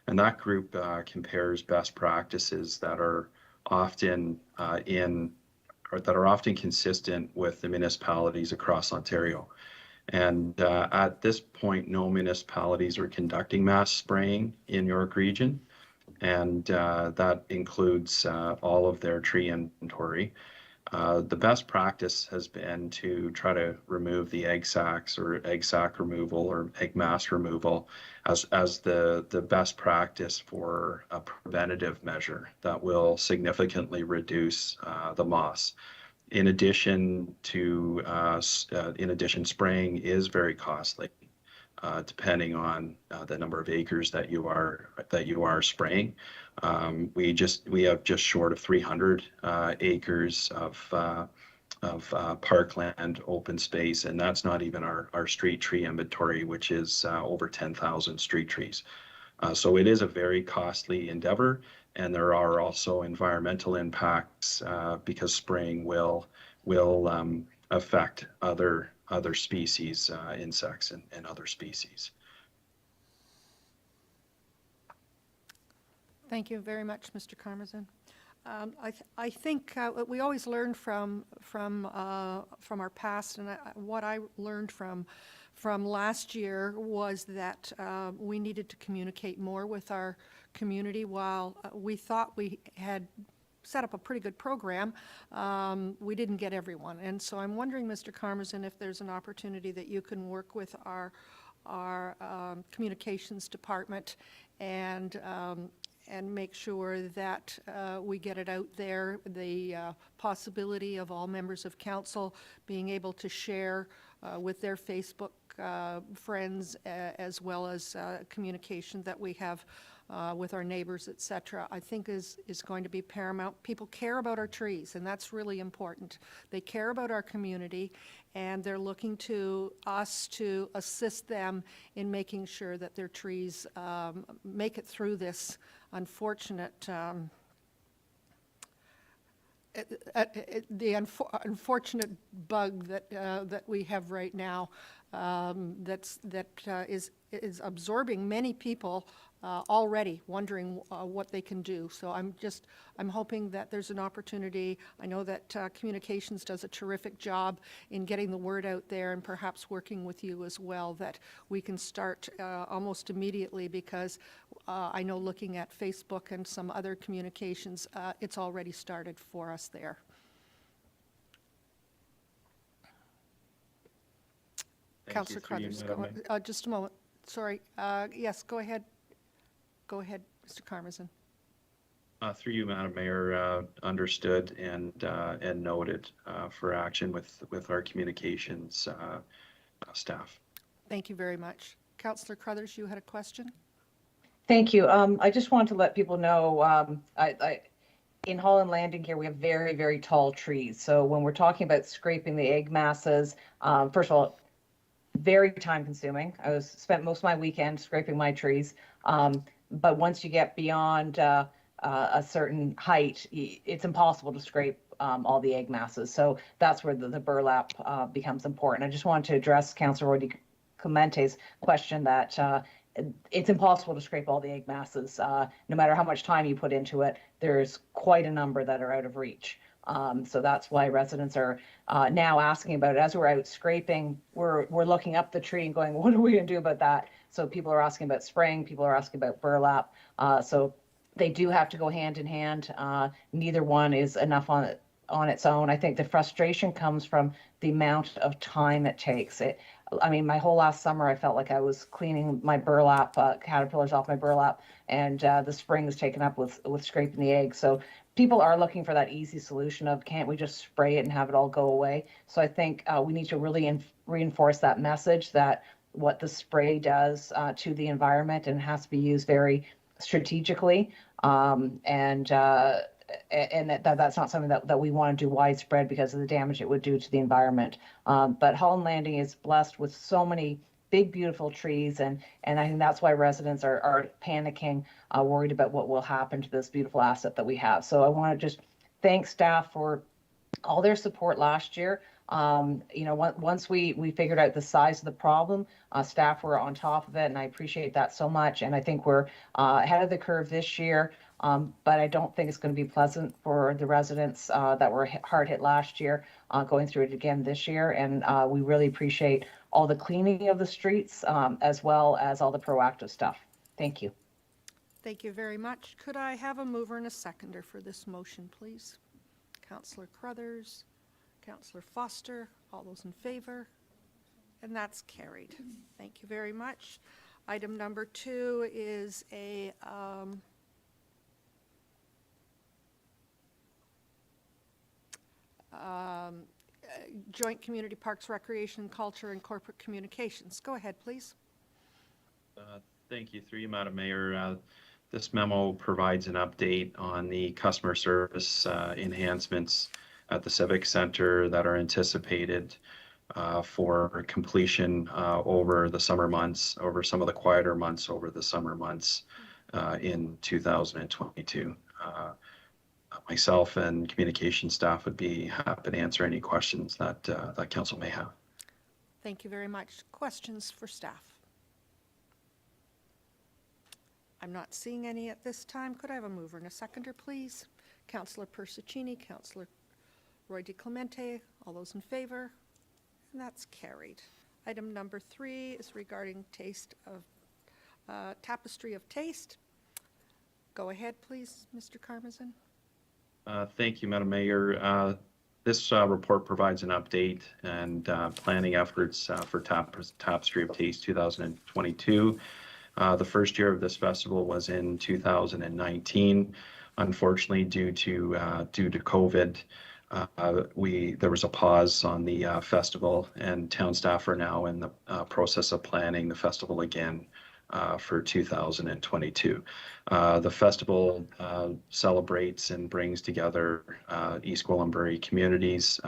And that group compares best practices that are often consistent with the municipalities across Ontario. And at this point, no municipalities are conducting mass spraying in York Region, and that includes all of their tree inventory. The best practice has been to try to remove the egg sacs, or egg sac removal, or egg mass removal as the best practice for a preventative measure that will significantly reduce the moss. In addition, spraying is very costly, depending on the number of acres that you are spraying. We have just short of 300 acres of parkland open space, and that's not even our street tree inventory, which is over 10,000 street trees. So it is a very costly endeavor. And there are also environmental impacts because spraying will affect other species, insects and other species. Thank you very much, Mr. Karmazin. I think we always learn from our past, and what I learned from last year was that we needed to communicate more with our community. While we thought we had set up a pretty good program, we didn't get everyone. And so I'm wondering, Mr. Karmazin, if there's an opportunity that you can work with our communications department and make sure that we get it out there, the possibility of all members of council being able to share with their Facebook friends, as well as communication that we have with our neighbors, et cetera, I think is going to be paramount. People care about our trees, and that's really important. They care about our community, and they're looking to us to assist them in making sure that their trees make it through this unfortunate unfortunate bug that we have right now is absorbing many people already, wondering what they can do. So I'm hoping that there's an opportunity. I know that communications does a terrific job in getting the word out there, and perhaps working with you as well, that we can start almost immediately, because I know, looking at Facebook and some other communications, it's already started for us there. Councillor Crothers, just a moment. Sorry. Yes, go ahead. Go ahead, Mr. Karmazin. Through you, Madam Mayor, understood and noted for action with our communications staff. Thank you very much. Councillor Crothers, you had a question? Thank you. I just want to let people know, in Holland Landing here, we have very, very tall trees. So when we're talking about scraping the egg masses, first of all, very time consuming. I spent most of my weekend scraping my trees. But once you get beyond a certain height, it's impossible to scrape all the egg masses. So that's where the burlap becomes important. I just wanted to address Councillor Roy Clemente's question that it's impossible to scrape all the egg masses. No matter how much time you put into it, there's quite a number that are out of reach. So that's why residents are now asking about it. As we're out scraping, we're looking up the tree and going, what are we going to do about that? So people are asking about spraying, people are asking about burlap. So they do have to go hand in hand. Neither one is enough on its own. I think the frustration comes from the amount of time it takes. I mean, my whole last summer, I felt like I was cleaning my burlap, caterpillars off my burlap, and the spring is taken up with scraping the eggs. So people are looking for that easy solution of, can't we just spray it and have it all go away? So I think we need to really reinforce that message that what the spray does to the environment, and has to be used very strategically, and that's not something that we want to do widespread because of the damage it would do to the environment. But Holland Landing is blessed with so many big, beautiful trees, and I think that's why residents are panicking, worried about what will happen to this beautiful asset that we have. So I want to just thank staff for all their support last year. Once we figured out the size of the problem, staff were on top of it, and I appreciate that so much. And I think we're ahead of the curve this year, but I don't think it's going to be pleasant for the residents that were hard hit last year, going through it again this year. And we really appreciate all the cleaning of the streets, as well as all the proactive stuff. Thank you. Thank you very much. Could I have a mover and a seconder for this motion, please? Councillor Crothers, Councillor Foster, all those in favor? And that's carried. Thank you very much. Item number 2 is a Joint Community Parks, Recreation, Culture, and Corporate Communications. Go ahead, please. Thank you. Through you, Madam Mayor. This memo provides an update on the customer service enhancements at the Civic Center that are anticipated for completion over the summer months, over some of the quieter months over the summer months in 2022. Myself and communication staff would be happy to answer any questions that that council may have. Thank you very much. Questions for staff? I'm not seeing any at this time. Could I have a mover and a seconder, please? Councillor Persicini, Councillor Roy DeClemente, all those in favor? And that's carried. Item number 3 is regarding Tapestry of Taste. Go ahead, please, Mr. Karmazin. Thank you, Madam Mayor. This report provides an update and planning efforts for Tapestry of Taste 2022. The first year of this festival was in 2019. Unfortunately, due to COVID, there was a pause on the festival, and town staff are now in the process of planning the festival again for 2022. The festival celebrates and brings together East Gwillimbury communities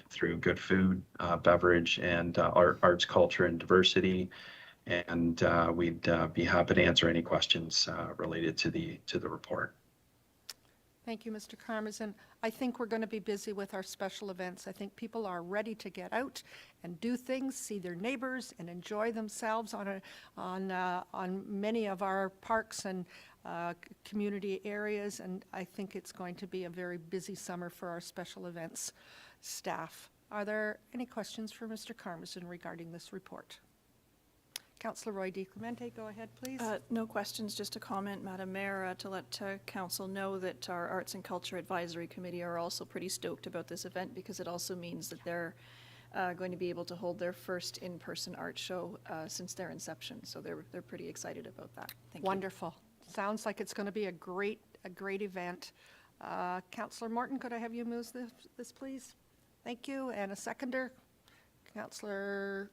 through good food, beverage, and arts, culture, and diversity. And we'd be happy to answer any questions related to the report. Thank you, Mr. Karmazin. I think we're going to be busy with our special events. I think people are ready to get out and do things, see their neighbors, and enjoy themselves on many of our parks and community areas, and I think it's going to be a very busy summer for our special events staff. Are there any questions for Mr. Karmazin regarding this report? Councillor Roy DiClemente, go ahead, please. No questions, just a comment, Madam Mayor, to let Council know that our Arts and Culture Advisory Committee are also pretty stoked about this event, because it also means that they're going to be able to hold their first in-person art show since their inception. So they're pretty excited about that. Thank you. Wonderful. Sounds like it's going to be a great event. Councillor Morton, could I have you move this, please? Thank you. And a seconder, Councillor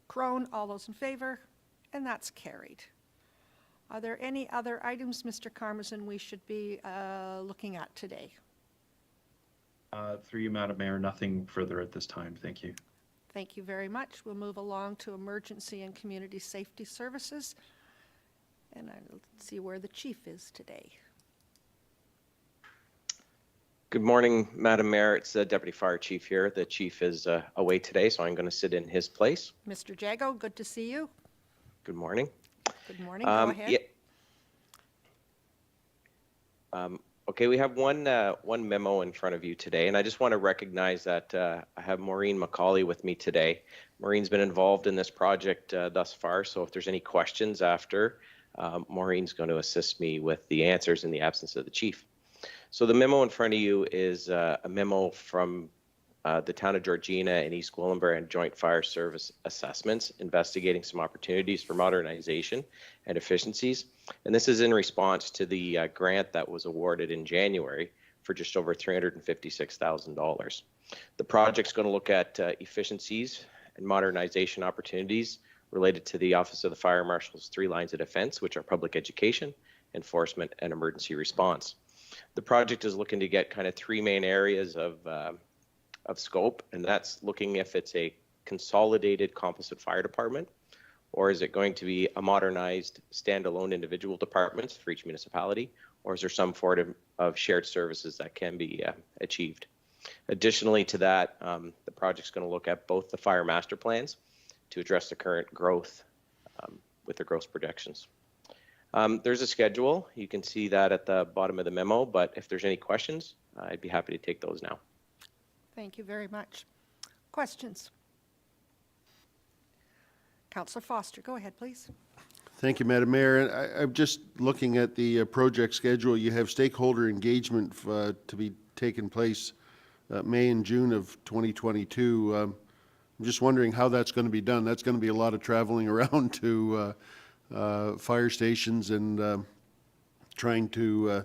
Crone. All those in favor? And that's carried. Are there any other items, Mr. Karmazin, we should be looking at today? Through you, Madam Mayor, nothing further at this time. Thank you. Thank you very much. We'll move along to Emergency and Community Safety Services. And I'll see where the chief is today. Good morning, Madam Mayor. It's the Deputy Fire Chief here. The chief is away today, so I'm going to sit in his place. Mr. Jago, good to see you. Good morning. Good morning. Go ahead. Yeah. Okay, we have one memo in front of you today, and I just want to recognize that I have Maureen McCauley with me today. Maureen's been involved in this project thus far, so if there's any questions after, Maureen's going to assist me with the answers in the absence of the chief. So the memo in front of you is a memo from the town of Georgina and East Gwillimbury and Joint Fire Service Assessments, investigating some opportunities for modernization and efficiencies. And this is in response to the grant that was awarded in January for just over $356,000. The project's going to look at efficiencies and modernization opportunities related to the Office of the Fire Marshal's 3 lines of defense, which are public education, enforcement, and emergency response. The project is looking to get kind of 3 main areas of scope, and that's looking if it's a consolidated composite fire department, or is it going to be a modernized standalone individual departments for each municipality, or is there some form of shared services that can be achieved? Additionally to that, the project's going to look at both the fire master plans to address the current growth with the growth projections. There's a schedule. You can see that at the bottom of the memo, but if there's any questions, I'd be happy to take those now. Thank you very much. Questions? Councillor Foster, go ahead, please. Thank you, Madam Mayor. And I'm just looking at the project schedule. You have stakeholder engagement to be taking place May and June of 2022. I'm just wondering how that's going to be done. That's going to be a lot of traveling around to fire stations and trying to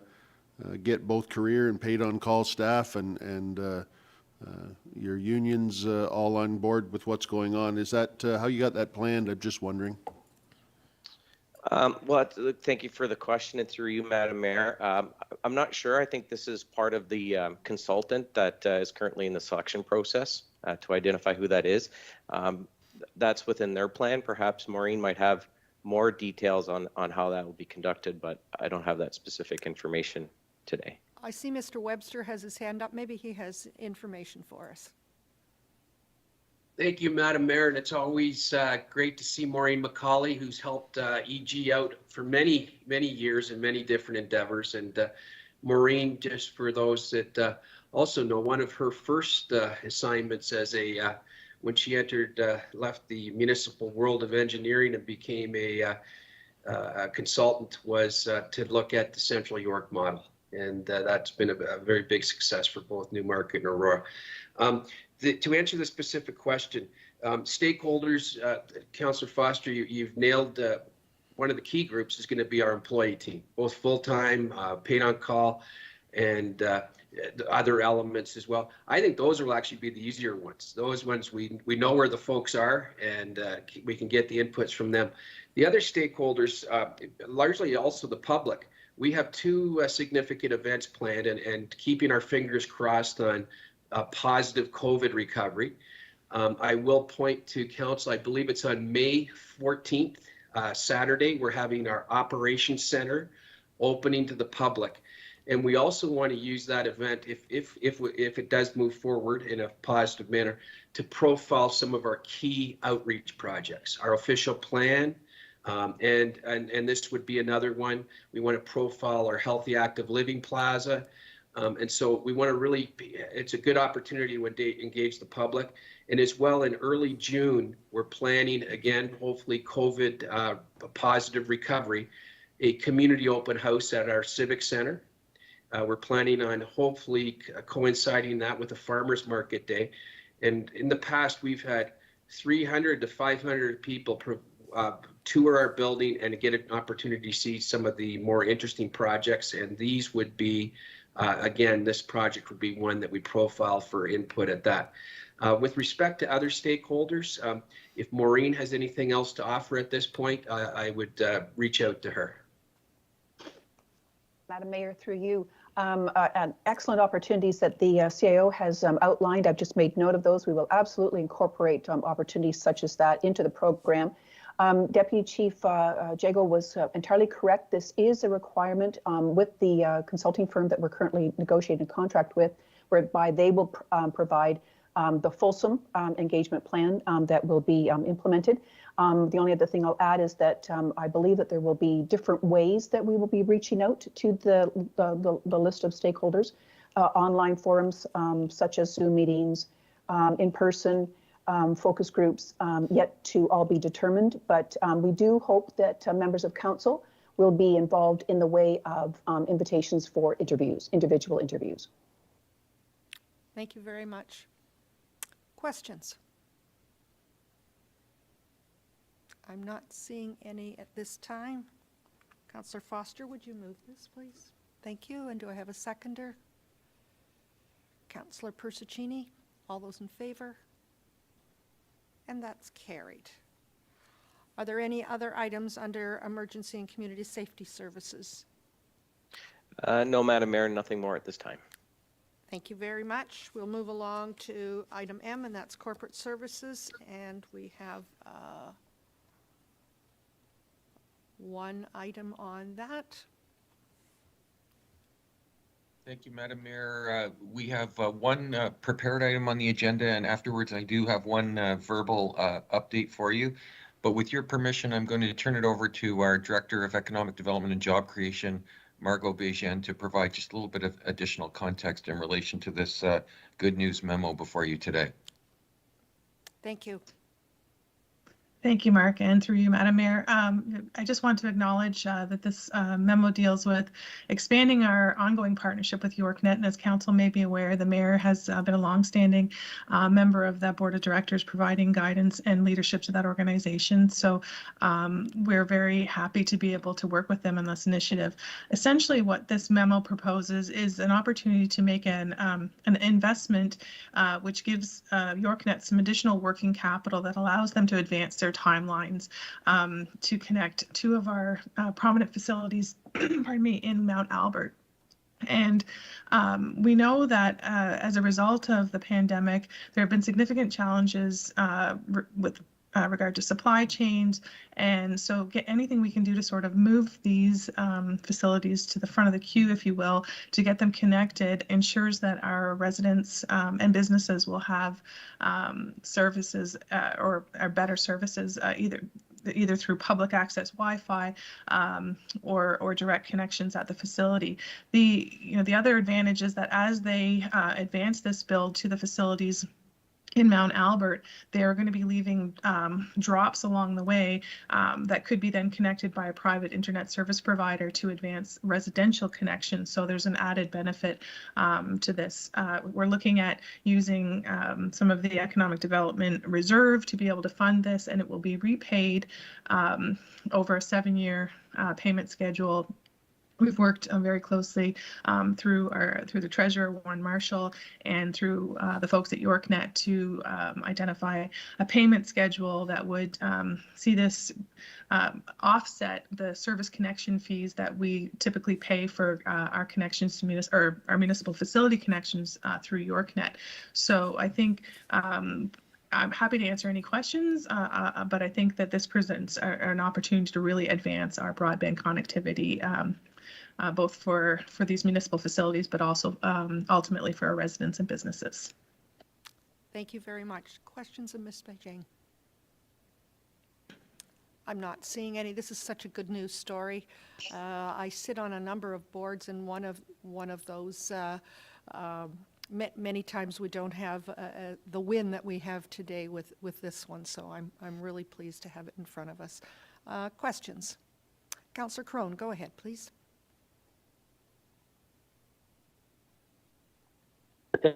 get both career and paid on call staff and your unions all on board with what's going on. Is that how you got that planned? I'm just wondering. Well, thank you for the question, and through you, Madam Mayor. I'm not sure. I think this is part of the consultant that is currently in the selection process to identify who that is. That's within their plan. Perhaps Maureen might have more details on how that will be conducted, but I don't have that specific information today. I see Mr. Webster has his hand up. Maybe he has information for us. Thank you, Madam Mayor, and it's always great to see Maureen McCauley, who's helped EG out for many, many years in many different endeavors. And Maureen, just for those that also know, one of her first assignments as when she left the municipal world of engineering and became a consultant was to look at the Central York model. And that's been a very big success for both Newmarket and Aurora. To answer the specific question, stakeholders, Councillor Foster, you've nailed one of the key groups is going to be our employee team, both full-time, paid on call, and other elements as well. I think those will actually be the easier ones. Those ones we know where the folks are, and we can get the inputs from them. The other stakeholders, largely also the public, we have 2 significant events planned and keeping our fingers crossed on a positive COVID recovery. I will point to council, I believe it's on May 14th, Saturday, we're having our operations center opening to the public. And we also want to use that event, if it does move forward in a positive manner, to profile some of our key outreach projects, our official plan, and this would be another one. We want to profile our Healthy Active Living Plaza. And so we want to really, it's a good opportunity to engage the public. And as well, in early June, we're planning, again, hopefully COVID positive recovery, a community open house at our Civic Center. We're planning on hopefully coinciding that with a farmers market day. And in the past, we've had 300 to 500 people tour our building and get an opportunity to see some of the more interesting projects. And these would be, again, this project would be one that we profile for input at that. With respect to other stakeholders, if Maureen has anything else to offer at this point, I would reach out to her. Madam Mayor, through you, excellent opportunities that the CIO has outlined. I've just made note of those. We will absolutely incorporate opportunities such as that into the program. Deputy Chief Jago was entirely correct. This is a requirement with the consulting firm that we're currently negotiating a contract with, whereby they will provide the fulsome engagement plan that will be implemented. The only other thing I'll add is that I believe that there will be different ways that we will be reaching out to the list of stakeholders, online forums such as Zoom meetings, in person, focus groups, yet to all be determined. But we do hope that members of council will be involved in the way of invitations for interviews, individual interviews. Thank you very much. Questions? I'm not seeing any at this time. Councillor Foster, would you move this, please? Thank you. And do I have a seconder? Councillor Persicini, all those in favor? And that's carried. Are there any other items under Emergency and Community Safety Services? No, Madam Mayor, nothing more at this time. Thank you very much. We'll move along to item M, and that's Corporate Services. And we have one item on that. Thank you, Madam Mayor. We have one prepared item on the agenda, and afterwards I do have one verbal update for you. But with your permission, I'm going to turn it over to our Director of Economic Development and Job Creation, Margot Bejean, to provide just a little bit of additional context in relation to this good news memo before you today. Thank you. Thank you, Mark, and through you, Madam Mayor. I just want to acknowledge that this memo deals with expanding our ongoing partnership with YorkNet. And as Council may be aware, the Mayor has been a longstanding member of that Board of Directors, providing guidance and leadership to that organization. So we're very happy to be able to work with them in this initiative. Essentially, what this memo proposes is an opportunity to make an investment which gives YorkNet some additional working capital that allows them to advance their timelines to connect two of our prominent facilities, pardon me, in Mount Albert. And we know that as a result of the pandemic, there have been significant challenges with regard to supply chains. And so anything we can do to sort of move these facilities to the front of the queue, if you will, to get them connected ensures that our residents and businesses will have services or better services either through public access Wi-Fi or direct connections at the facility. The other advantage is that as they advance this build to the facilities in Mount Albert, they're going to be leaving drops along the way that could be then connected by a private internet service provider to advance residential connections. So there's an added benefit to this. We're looking at using some of the economic development reserve to be able to fund this, and it will be repaid over a 7-year payment schedule. We've worked very closely through the Treasurer, Warren Marshall, and through the folks at YorkNet to identify a payment schedule that would see this offset the service connection fees that we typically pay for our connections to our municipal facility connections through YorkNet. So I think I'm happy to answer any questions, but I think that this presents an opportunity to really advance our broadband connectivity both for these municipal facilities, but also ultimately for our residents and businesses. Thank you very much. Questions of Ms. Beijing? I'm not seeing any. This is such a good news story. I sit on a number of boards, and one of those, many times we don't have the win that we have today with this one, so I'm really pleased to have it in front of us. Questions? Councillor Crone, go ahead, please.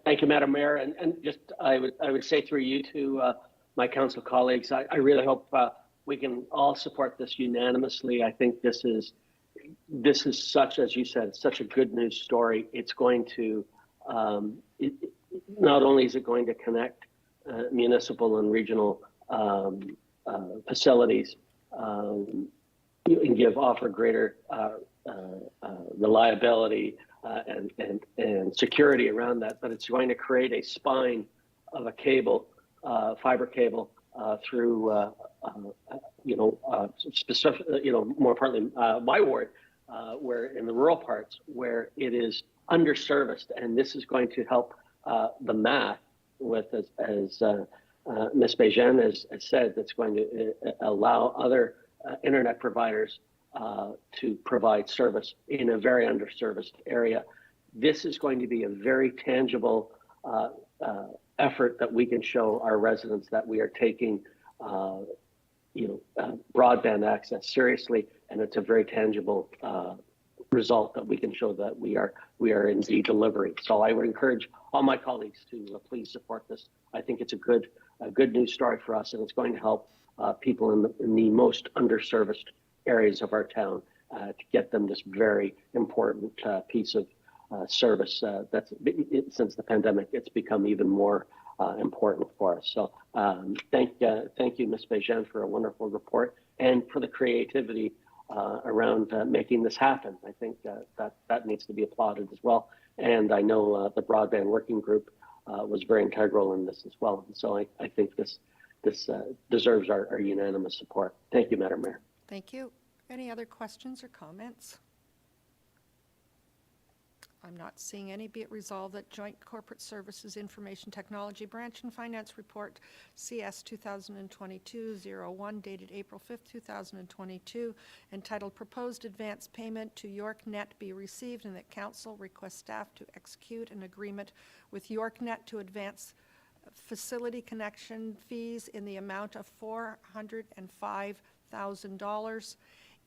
Thank you, Madam Mayor. And just I would say through you to my council colleagues, I really hope we can all support this unanimously. I think this is such, as you said, such a good news story. It's going to not only is it going to connect municipal and regional facilities and offer greater reliability and security around that, but it's going to create a spine of a cable, fiber cable through, specific, more partly my ward, where in the rural parts where it is underserviced, and this is going to help the math with, as Ms. Beijing has said, that's going to allow other internet providers to provide service in a very underserviced area. This is going to be a very tangible effort that we can show our residents that we are taking, broadband access seriously, and it's a very tangible result that we can show that we are indeed delivering. So I would encourage all my colleagues to please support this. I think it's a good news story for us, and it's going to help people in the most underserviced areas of our town to get them this very important piece of service that's since the pandemic, it's become even more important for us. So thank you, Ms. Beijing, for a wonderful report and for the creativity around making this happen. I think that needs to be applauded as well. And I know the broadband working group was very integral in this as well. And so I think this deserves our unanimous support. Thank you, Madam Mayor. Thank you. Any other questions or comments? I'm not seeing any. Be it resolved that Joint Corporate Services Information Technology Branch and Finance Report CS 2022-01 dated April 5th, 2022, entitled Proposed Advance Payment to YorkNet be received, and that Council requests staff to execute an agreement with YorkNet to advance facility connection fees in the amount of $405,000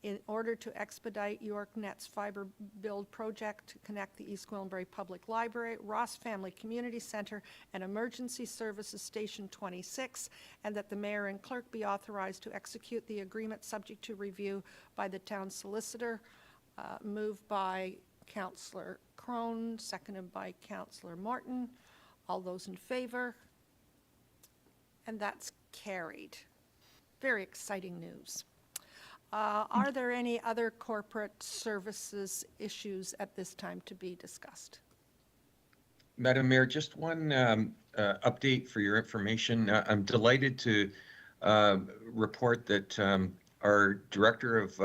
in order to expedite YorkNet's fiber build project to connect the East Gwillimbury Public Library, Ross Family Community Center, and Emergency Services Station 26, and that the mayor and clerk be authorized to execute the agreement subject to review by the town solicitor. Moved by Councillor Crone, seconded by Councillor Morton. All those in favor? And that's carried. Very exciting news. Are there any other corporate services issues at this time to be discussed? Madam Mayor, just one update for your information. I'm delighted to report that our Director of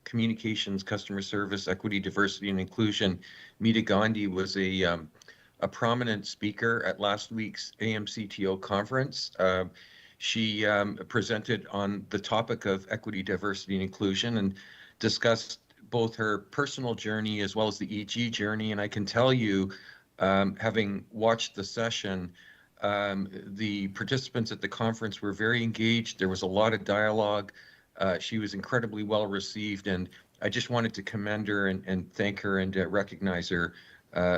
Communications, Customer Service, Equity, Diversity, and Inclusion, Meeta Gandhi, was a prominent speaker at last week's AMCTO conference. She presented on the topic of equity, diversity, and inclusion, and discussed both her personal journey as well as the EG journey. And I can tell you, having watched the session, the participants at the conference were very engaged. There was a lot of dialogue. She was incredibly well received, and I just wanted to commend her and thank her and recognize her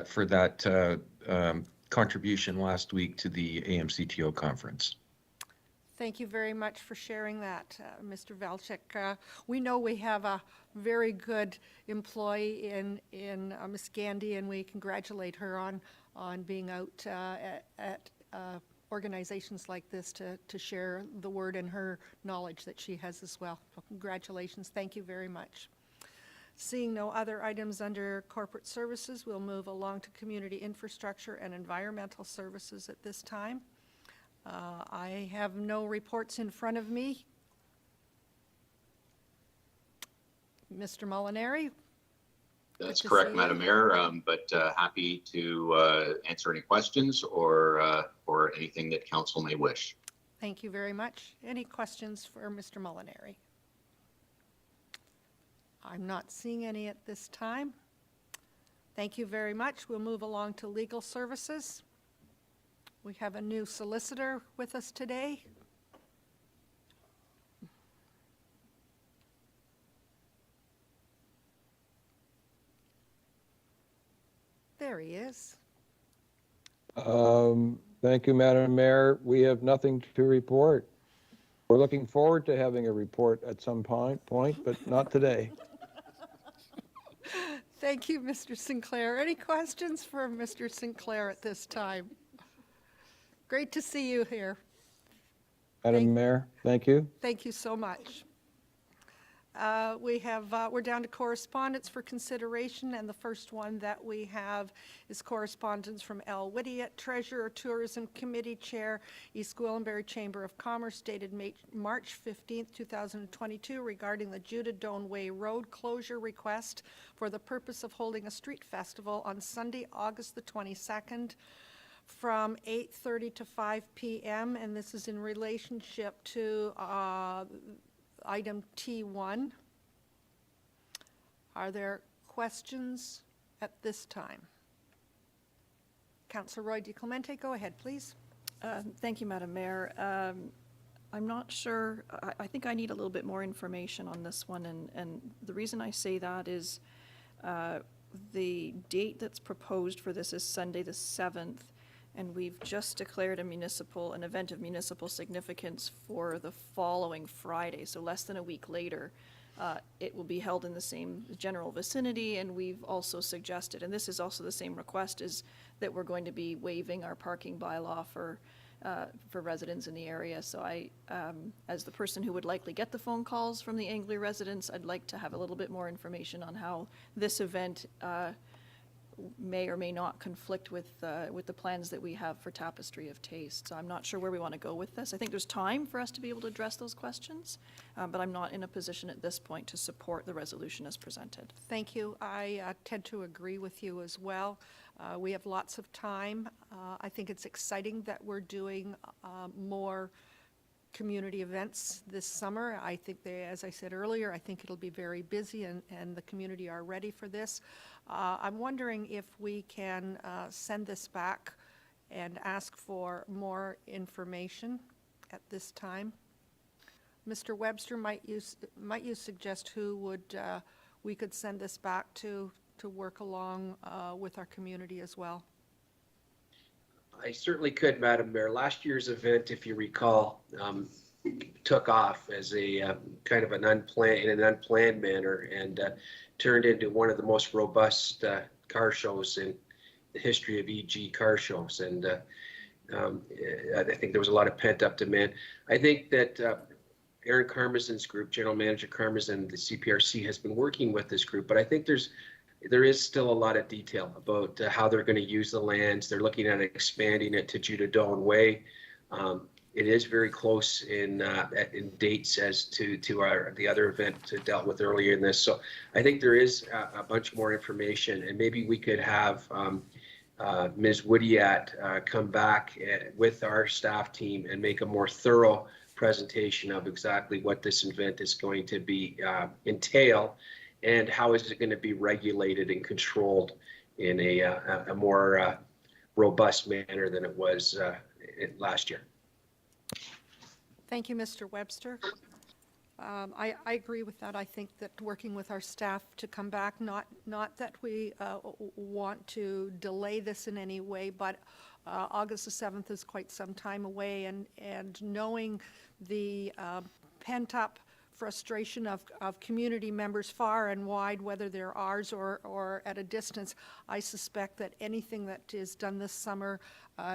for that contribution last week to the AMCTO conference. Thank you very much for sharing that, Mr. Valchik. We know we have a very good employee in Ms. Gandhi, and we congratulate her on being out at organizations like this to share the word and her knowledge that she has as well. So congratulations. Thank you very much. Seeing no other items under corporate services, we'll move along to community infrastructure and environmental services at this time. I have no reports in front of me. Mr. Molinari, That's Good to correct, see Madam you. Mayor, but happy to answer any questions or anything that council may wish. Thank you very much. Any questions for Mr. Molinari? I'm not seeing any at this time. Thank you very much. We'll move along to legal services. We have a new solicitor with us today. There he is. Thank you, Madam Mayor. We have nothing to report. We're looking forward to having a report at some point, but not today. Thank you, Mr. Sinclair. Any questions for Mr. Sinclair at this time? Great to see you here. Madam Mayor, thank you. Thank you so much. We're down to correspondence for consideration, and the first one that we have is correspondence from L. Whittiett, Treasurer, Tourism Committee Chair, East Gwillimbury Chamber of Commerce, dated March 15th, 2022, regarding the Judah Doan Way Road closure request for the purpose of holding a street festival on Sunday, August the 22nd, from 8:30 to 5 p.m., and this is in relationship to Item T1. Are there questions at this time? Councillor Roy DiClemente, go ahead, please. Thank you, Madam Mayor. I'm not sure, I think I need a little bit more information on this one, and the reason I say that is the date that's proposed for this is Sunday the 7th, and we've just declared an event of municipal significance for the following Friday, so less than a week later. It will be held in the same general vicinity, and we've also suggested, and this is also the same request, is that we're going to be waiving our parking bylaw for residents in the area. So I, as the person who would likely get the phone calls from the Anglia residents, I'd like to have a little bit more information on how this event may or may not conflict with the plans that we have for Tapestry of Taste. So I'm not sure where we want to go with this. I think there's time for us to be able to address those questions, but I'm not in a position at this point to support the resolution as presented. Thank you. I tend to agree with you as well. We have lots of time. I think it's exciting that we're doing more community events this summer. I think as I said earlier, I think it'll be very busy, and the community are ready for this. I'm wondering if we can send this back and ask for more information at this time. Mr. Webster, might you suggest who we could send this back to work along with our community as well? I certainly could, Madam Mayor. Last year's event, if you recall, took off as a kind of an unplanned manner, and turned into one of the most robust car shows in the history of EG car shows. And I think there was a lot of pent-up demand. I think that Aaron Karmazin's group, General Manager Karmazin, the CPRC, has been working with this group, but I think there is still a lot of detail about how they're going to use the lands. They're looking at expanding it to Judah Doan Way. It is very close in dates as to the other event dealt with earlier in this. So I think there is a bunch more information, and maybe we could have Ms. Whittiett come back with our staff team and make a more thorough presentation of exactly what this event is going to be entail, and how is it going to be regulated and controlled in a more robust manner than it was last year. Thank you, Mr. Webster. I agree with that. I think that working with our staff to come back, not that we want to delay this in any way, but August the 7th is quite some time away, and knowing the pent-up frustration of community members far and wide, whether they're ours or at a distance, I suspect that anything that is done this summer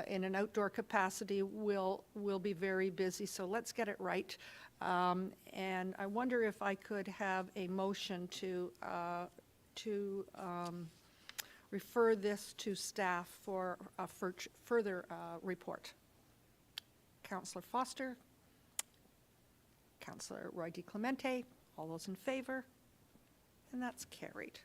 in an outdoor capacity will be very busy. So let's get it right. And I wonder if I could have a motion to refer this to staff for a further report. Councillor Foster, Councillor Roy DiClemente, all those in favor, and that's carried.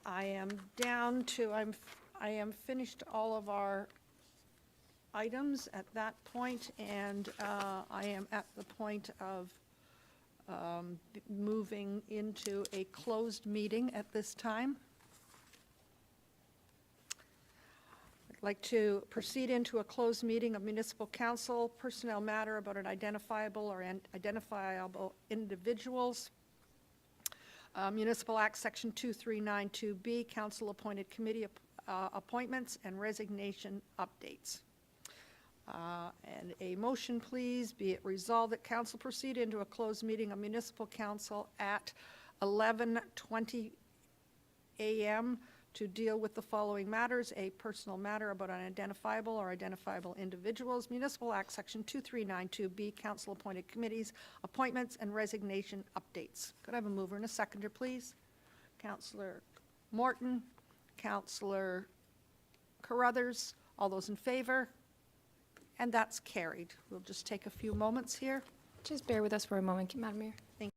I am down to, I am finished all of our items at that point, and I am at the point of moving into a closed meeting at this time. I'd like to proceed into a closed meeting of Municipal Council, personnel matter about an identifiable or identifiable individuals. Municipal Act Section 2392B, Council-appointed committee appointments and resignation updates. And a motion, please, be it resolved that council proceed into a closed meeting of Municipal Council at 11:20 a.m. to deal with the following matters: a personal matter about unidentifiable or identifiable individuals, Municipal Act Section 2392B, Council-appointed committees, appointments and resignation updates. Could I have a mover and a seconder, please? Councillor Morton, Councillor Carruthers, all those in favor? And that's carried. We'll just take a few moments here. Just bear with us for a moment, Madam Mayor. Thank you.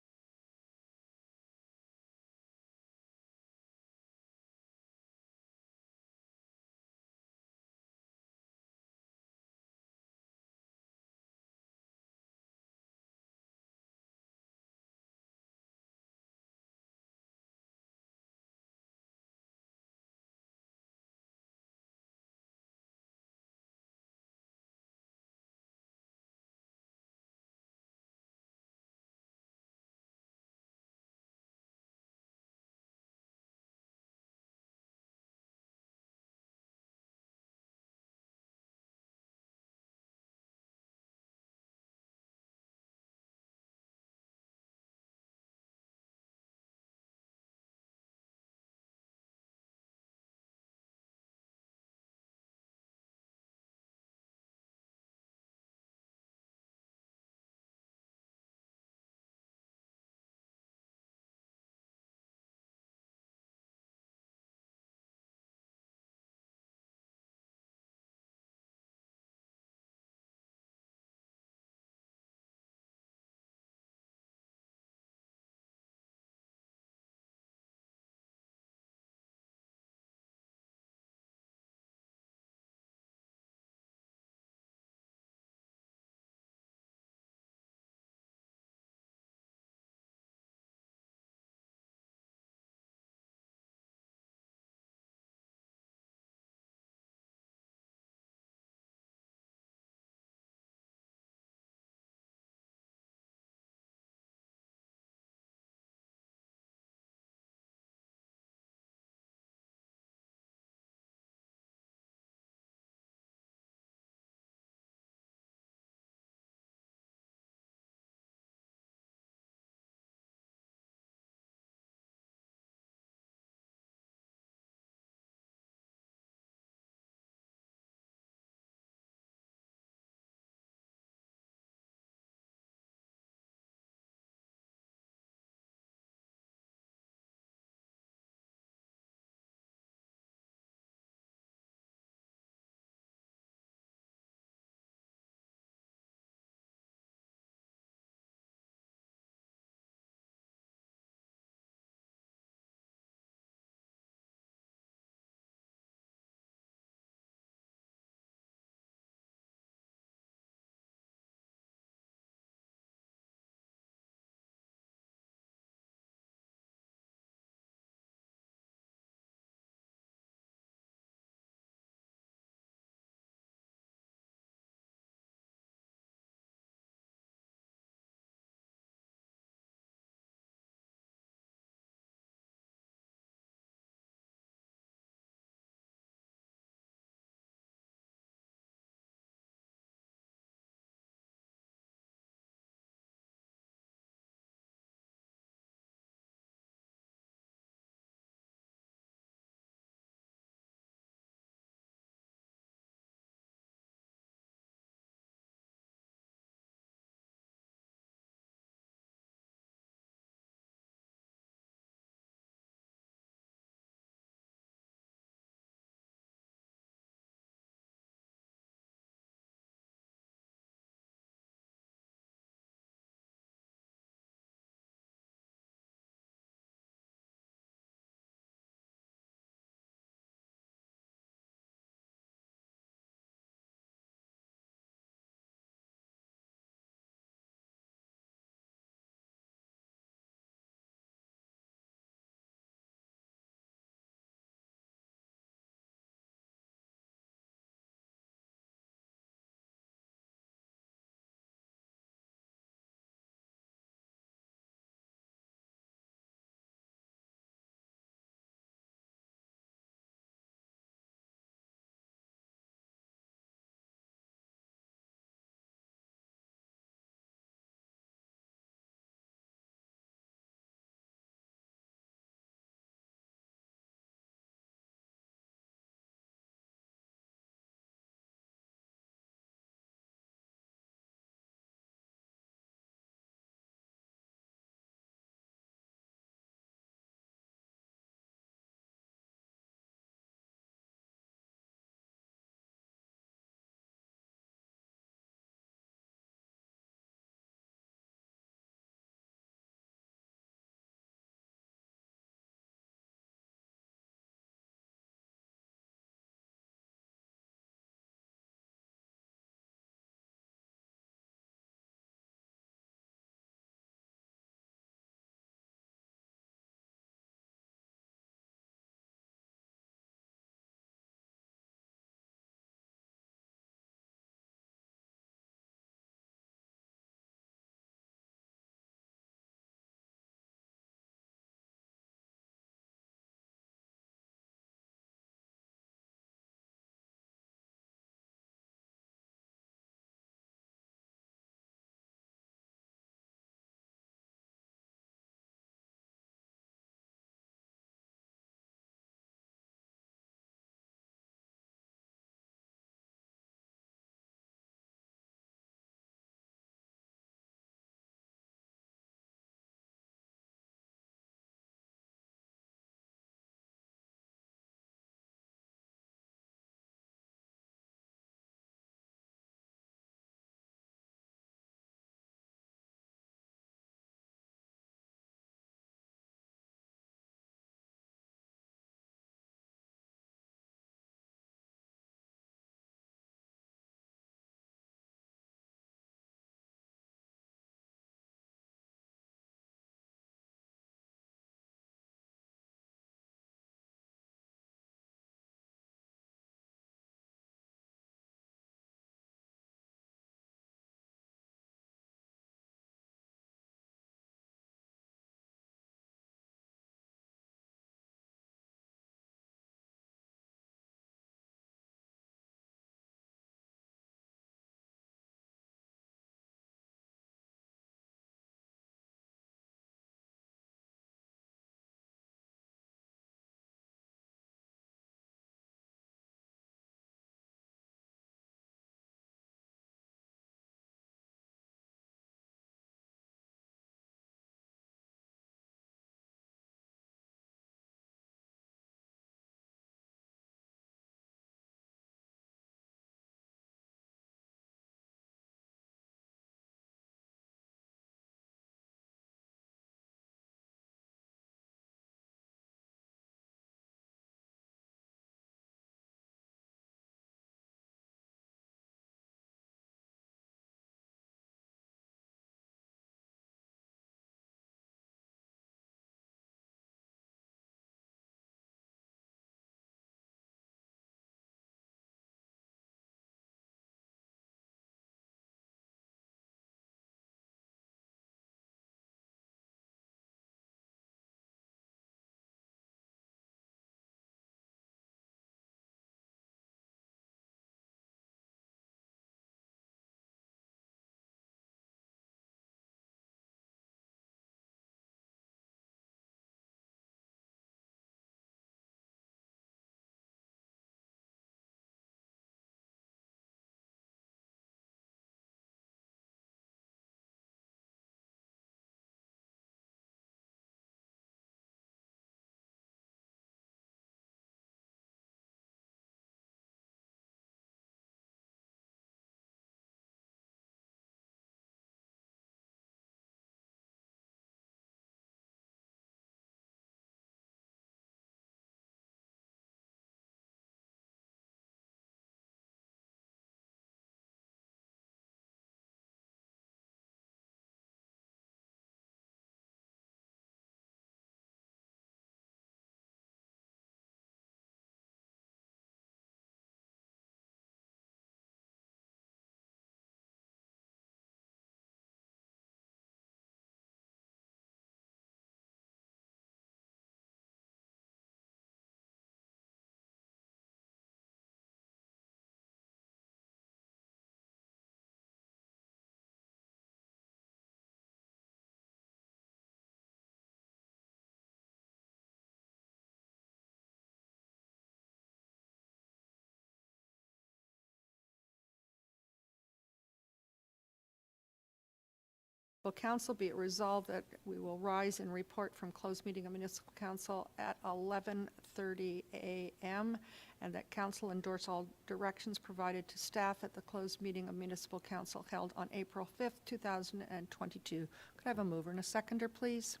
Council, be it resolved that we will rise and report from closed meeting of Municipal Council at 11:30 a.m. and that Council endorse all directions provided to staff at the closed meeting of Municipal Council held on April 5th, 2022. Could I have a mover and a seconder, please?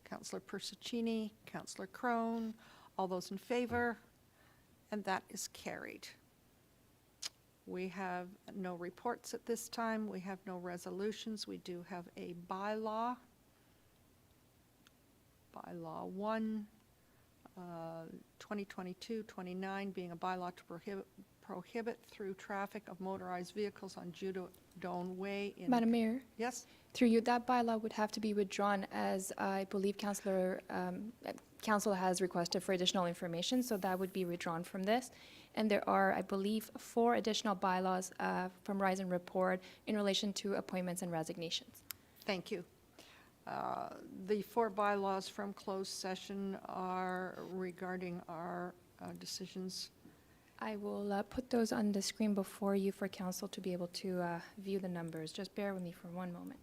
Councillor Persicini, Councillor Crone, all those in favor, and that is carried. We have no reports at this time. We have no resolutions. We do have a bylaw. Bylaw 1, 2022-29, being a bylaw to prohibit through traffic of motorized vehicles on Judon Way in... Madam Mayor? Yes? Through you, that bylaw would have to be withdrawn as I believe Council has requested for additional information, so that would be withdrawn from this. And there are, I believe, 4 additional bylaws from Rise and Report in relation to appointments and resignations. Thank you. The 4 bylaws from closed session are regarding our decisions. I will put those on the screen before you for Council to be able to view the numbers. Just bear with me for one moment.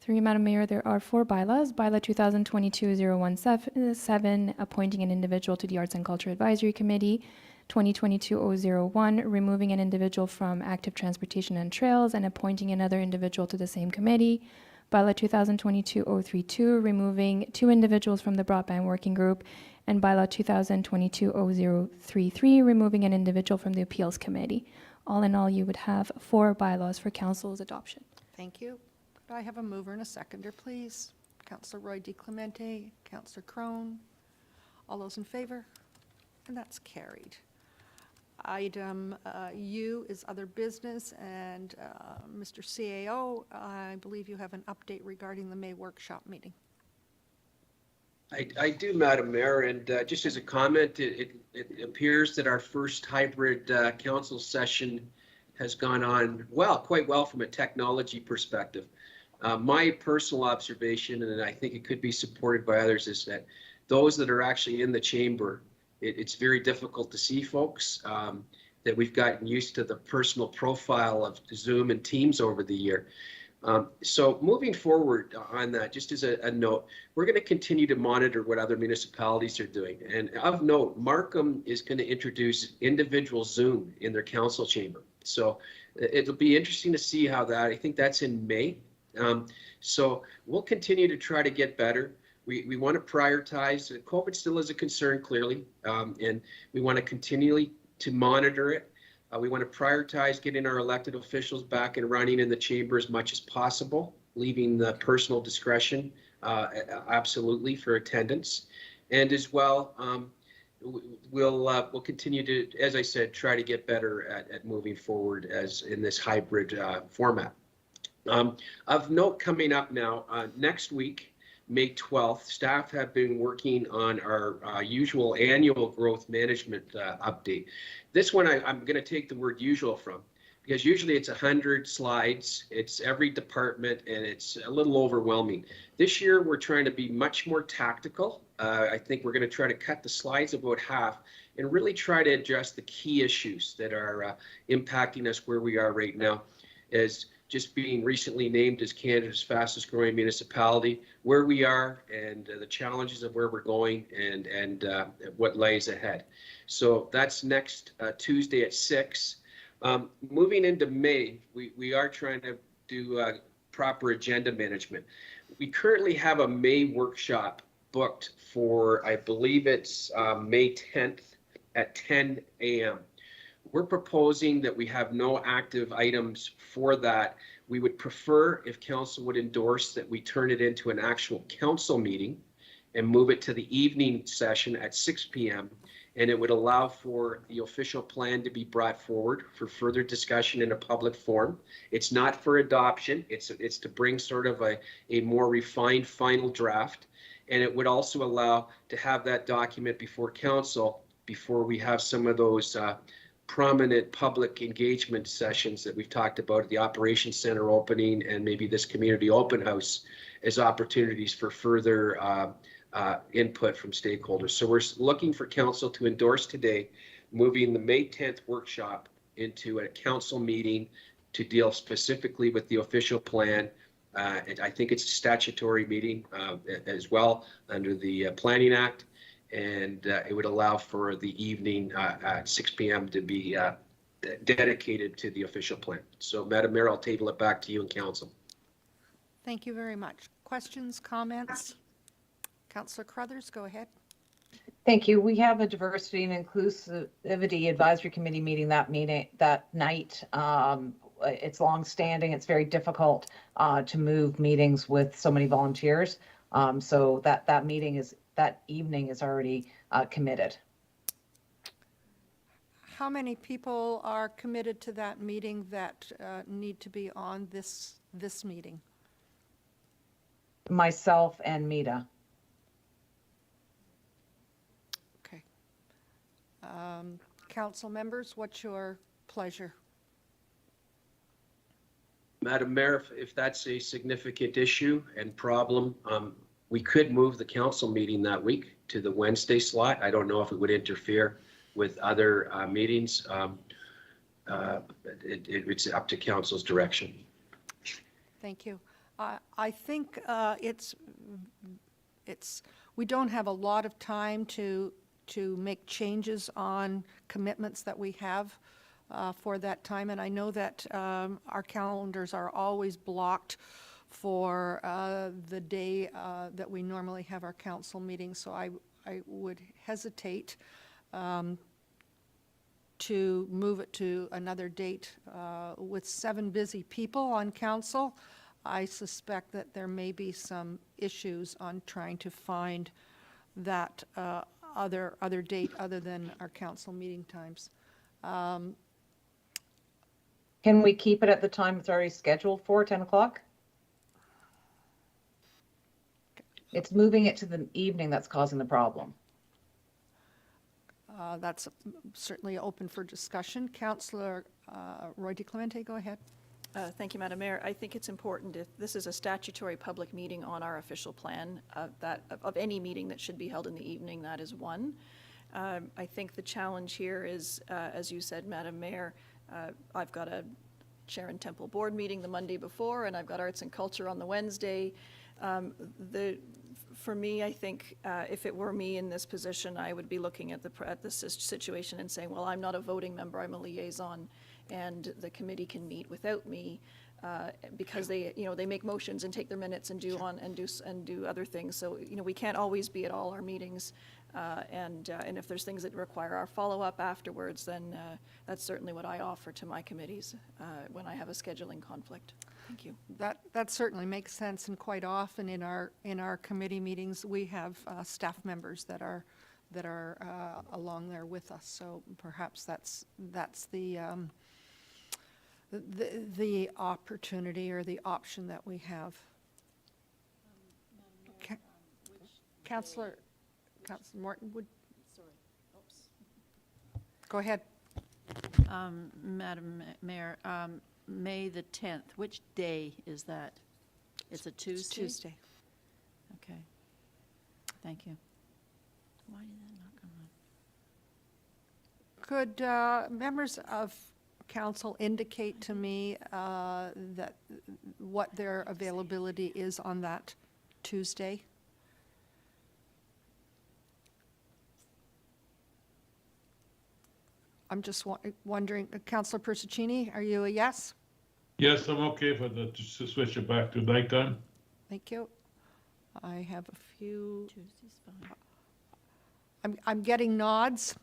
Through you, Madam Mayor, there are 4 bylaws. Bylaw 2022-017, appointing an individual to the Arts and Culture Advisory Committee. 2022-001, removing an individual from Active Transportation and Trails and appointing another individual to the same committee. Bylaw 2022-032, removing 2 individuals from the Broadband Working Group. And Bylaw 2022-0033, removing an individual from the Appeals Committee. All in all, you would have 4 bylaws for Council's adoption. Thank you. Could I have a mover and a seconder, please? Councillor Roy DiClemente, Councillor Crone. All those in favor? And that's carried. Item U is other business, and Mr. CAO, I believe you have an update regarding the May workshop meeting. I do, Madam Mayor, and just as a comment, it appears that our first hybrid council session has gone on well, quite well from a technology perspective. My personal observation, and I think it could be supported by others, is that those that are actually in the chamber, it's very difficult to see folks, that we've gotten used to the personal profile of Zoom and Teams over the year. So moving forward on that, just as a note, we're going to continue to monitor what other municipalities are doing. And of note, Markham is going to introduce individual Zoom in their council chamber. So it'll be interesting to see how that, I think that's in May. So we'll continue to try to get better. We want to prioritize. COVID still is a concern, clearly, and we want to continually to monitor it. We want to prioritize getting our elected officials back and running in the chamber as much as possible, leaving the personal discretion absolutely for attendance. And as well, we'll continue to, as I said, try to get better at moving forward as in this hybrid format. Of note, coming up now, next week, May 12th, staff have been working on our usual annual growth management update. This one I'm going to take the word usual from, because usually it's 100 slides, it's every department, and it's a little overwhelming. This year we're trying to be much more tactical. I think we're going to try to cut the slides about half and really try to address the key issues that are impacting us where we are right now, as just being recently named as Canada's fastest growing municipality, where we are and the challenges of where we're going and what lies ahead. So that's next Tuesday at 6. Moving into May, we are trying to do proper agenda management. We currently have a May workshop booked for, I believe it's May 10th at 10 a.m. We're proposing that we have no active items for that. We would prefer if council would endorse that we turn it into an actual council meeting and move it to the evening session at 6 p.m. And it would allow for the official plan to be brought forward for further discussion in a public forum. It's not for adoption. It's to bring sort of a more refined final draft. And it would also allow to have that document before council before we have some of those prominent public engagement sessions that we've talked about at the Operations Center opening and maybe this community open house as opportunities for further input from stakeholders. So we're looking for council to endorse today moving the May 10th workshop into a council meeting to deal specifically with the official plan. And I think it's a statutory meeting as well under the Planning Act. And it would allow for the evening at 6 p.m. to be dedicated to the official plan. So, Madam Mayor, I'll table it back to you and council. Thank you very much. Questions, comments? Councillor Crothers, go ahead. Thank you. We have a Diversity and Inclusivity Advisory Committee meeting that night. It's long-standing. It's very difficult to move meetings with so many volunteers. So that evening is already committed. How many people are committed to that meeting that need to be on this meeting? Myself and Mita. Okay. Council members, what's your pleasure? Madam Mayor, if that's a significant issue and problem, we could move the council meeting that week to the Wednesday slot. I don't know if it would interfere with other meetings. It's up to council's direction. Thank you. I think we don't have a lot of time to make changes on commitments that we have for that time, and I know that our calendars are always blocked for the day that we normally have our council meeting, so I would hesitate to move it to another date. With 7 busy people on council, I suspect that there may be some issues on trying to find that other date other than our council meeting times. Can we keep it at the time it's already scheduled for, 10 o'clock? It's moving it to the evening that's causing the problem. That's certainly open for discussion. Councillor Roy DeClemente, go ahead. Thank you, Madam Mayor. I think it's important, if this is a statutory public meeting on our official plan, that of any meeting that should be held in the evening, that is one. I think the challenge here is, as you said, Madam Mayor, I've got a Sharon Temple Board meeting the Monday before, and I've got Arts and Culture on the Wednesday. For me, I think if it were me in this position, I would be looking at the situation and saying, well, I'm not a voting member, I'm a liaison, and the committee can meet without me because they make motions and take their minutes and do other things. So we can't always be at all our meetings, and if there's things that require our follow-up afterwards, then that's certainly what I offer to my committees when I have a scheduling conflict. Thank you. That certainly makes sense, and quite often in our committee meetings, we have staff members that are along there with us. So perhaps that's the opportunity or the option that we have. Councillor Morton would. Sorry. Oops. Go ahead. Madam Mayor, May the 10th, which day is that? It's a Tuesday? It's Tuesday. Okay. Thank you. Why did that not come on? Could members of council indicate to me that what their availability is on that Tuesday? I'm just wondering, Councillor Persicini, are you a yes? Yes, I'm okay for the, to switch it back to nighttime. Thank you. I have a few. Tuesday's fine. I'm getting nods,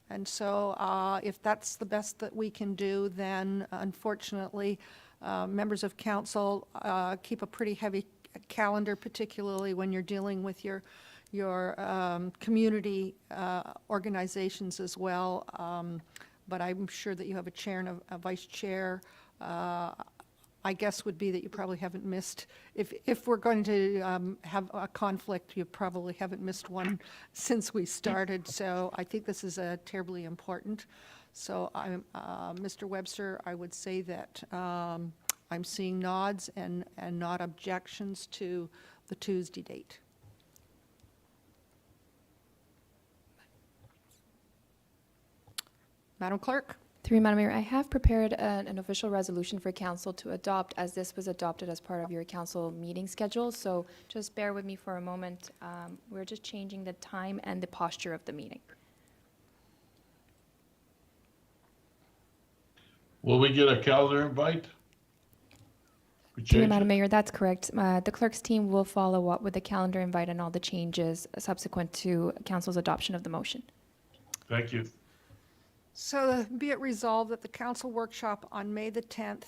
and so if that's the best that we can do, then unfortunately, members of council keep a pretty heavy calendar, particularly when you're dealing with your community organizations as well. But I'm sure that you have a chair and a vice chair. I guess would be that you probably haven't missed, if we're going to have a conflict, you probably haven't missed one since we started. So I think this is terribly important. So Mr. Webster, I would say that I'm seeing nods and not objections to the Tuesday date. Madam Clerk? Through you, Madam Mayor, I have prepared an official resolution for council to adopt, as this was adopted as part of your council meeting schedule. So just bear with me for a moment. We're just changing the time and the posture of the meeting. Will we get a calendar invite? Through you, Madam Mayor, that's correct. The clerk's team will follow up with the calendar invite and all the changes subsequent to council's adoption of the motion. Thank you. So be it resolved that the council workshop on May the 10th,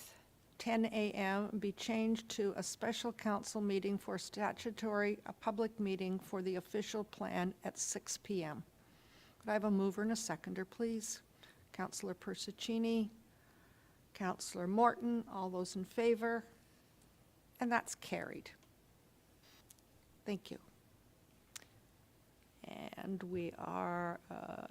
10 a.m. be changed to a special council meeting for statutory, a public meeting for the official plan at 6 p.m. Could I have a mover and a seconder, please? Councillor Persicini, Councillor Morton, all those in favor? And that's carried. Thank you. And we are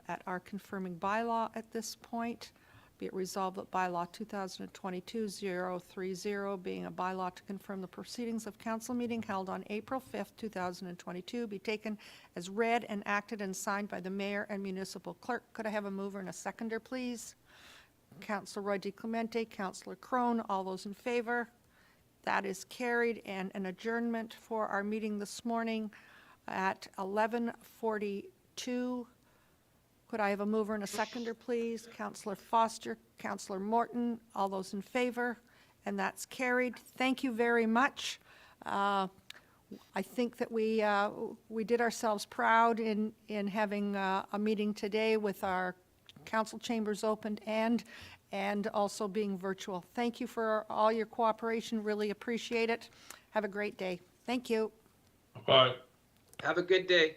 at our confirming bylaw at this point. Be it resolved that bylaw 2022-030, being a bylaw to confirm the proceedings of council meeting held on April 5th, 2022, be taken as read and acted and signed by the mayor and municipal clerk. Could I have a mover and a seconder, please? Councillor Roy DeClemente, Councillor Crone, all those in favor? That is carried, and an adjournment for our meeting this morning at 11:42. Could I have a mover and a seconder, please? Councillor Foster, Councillor Morton, all those in favor? And that's carried. Thank you very much. I think that we did ourselves proud in having a meeting today with our council chambers opened and also being virtual. Thank you for all your cooperation. Really appreciate it. Have a great day. Thank you. Bye. Have a good day.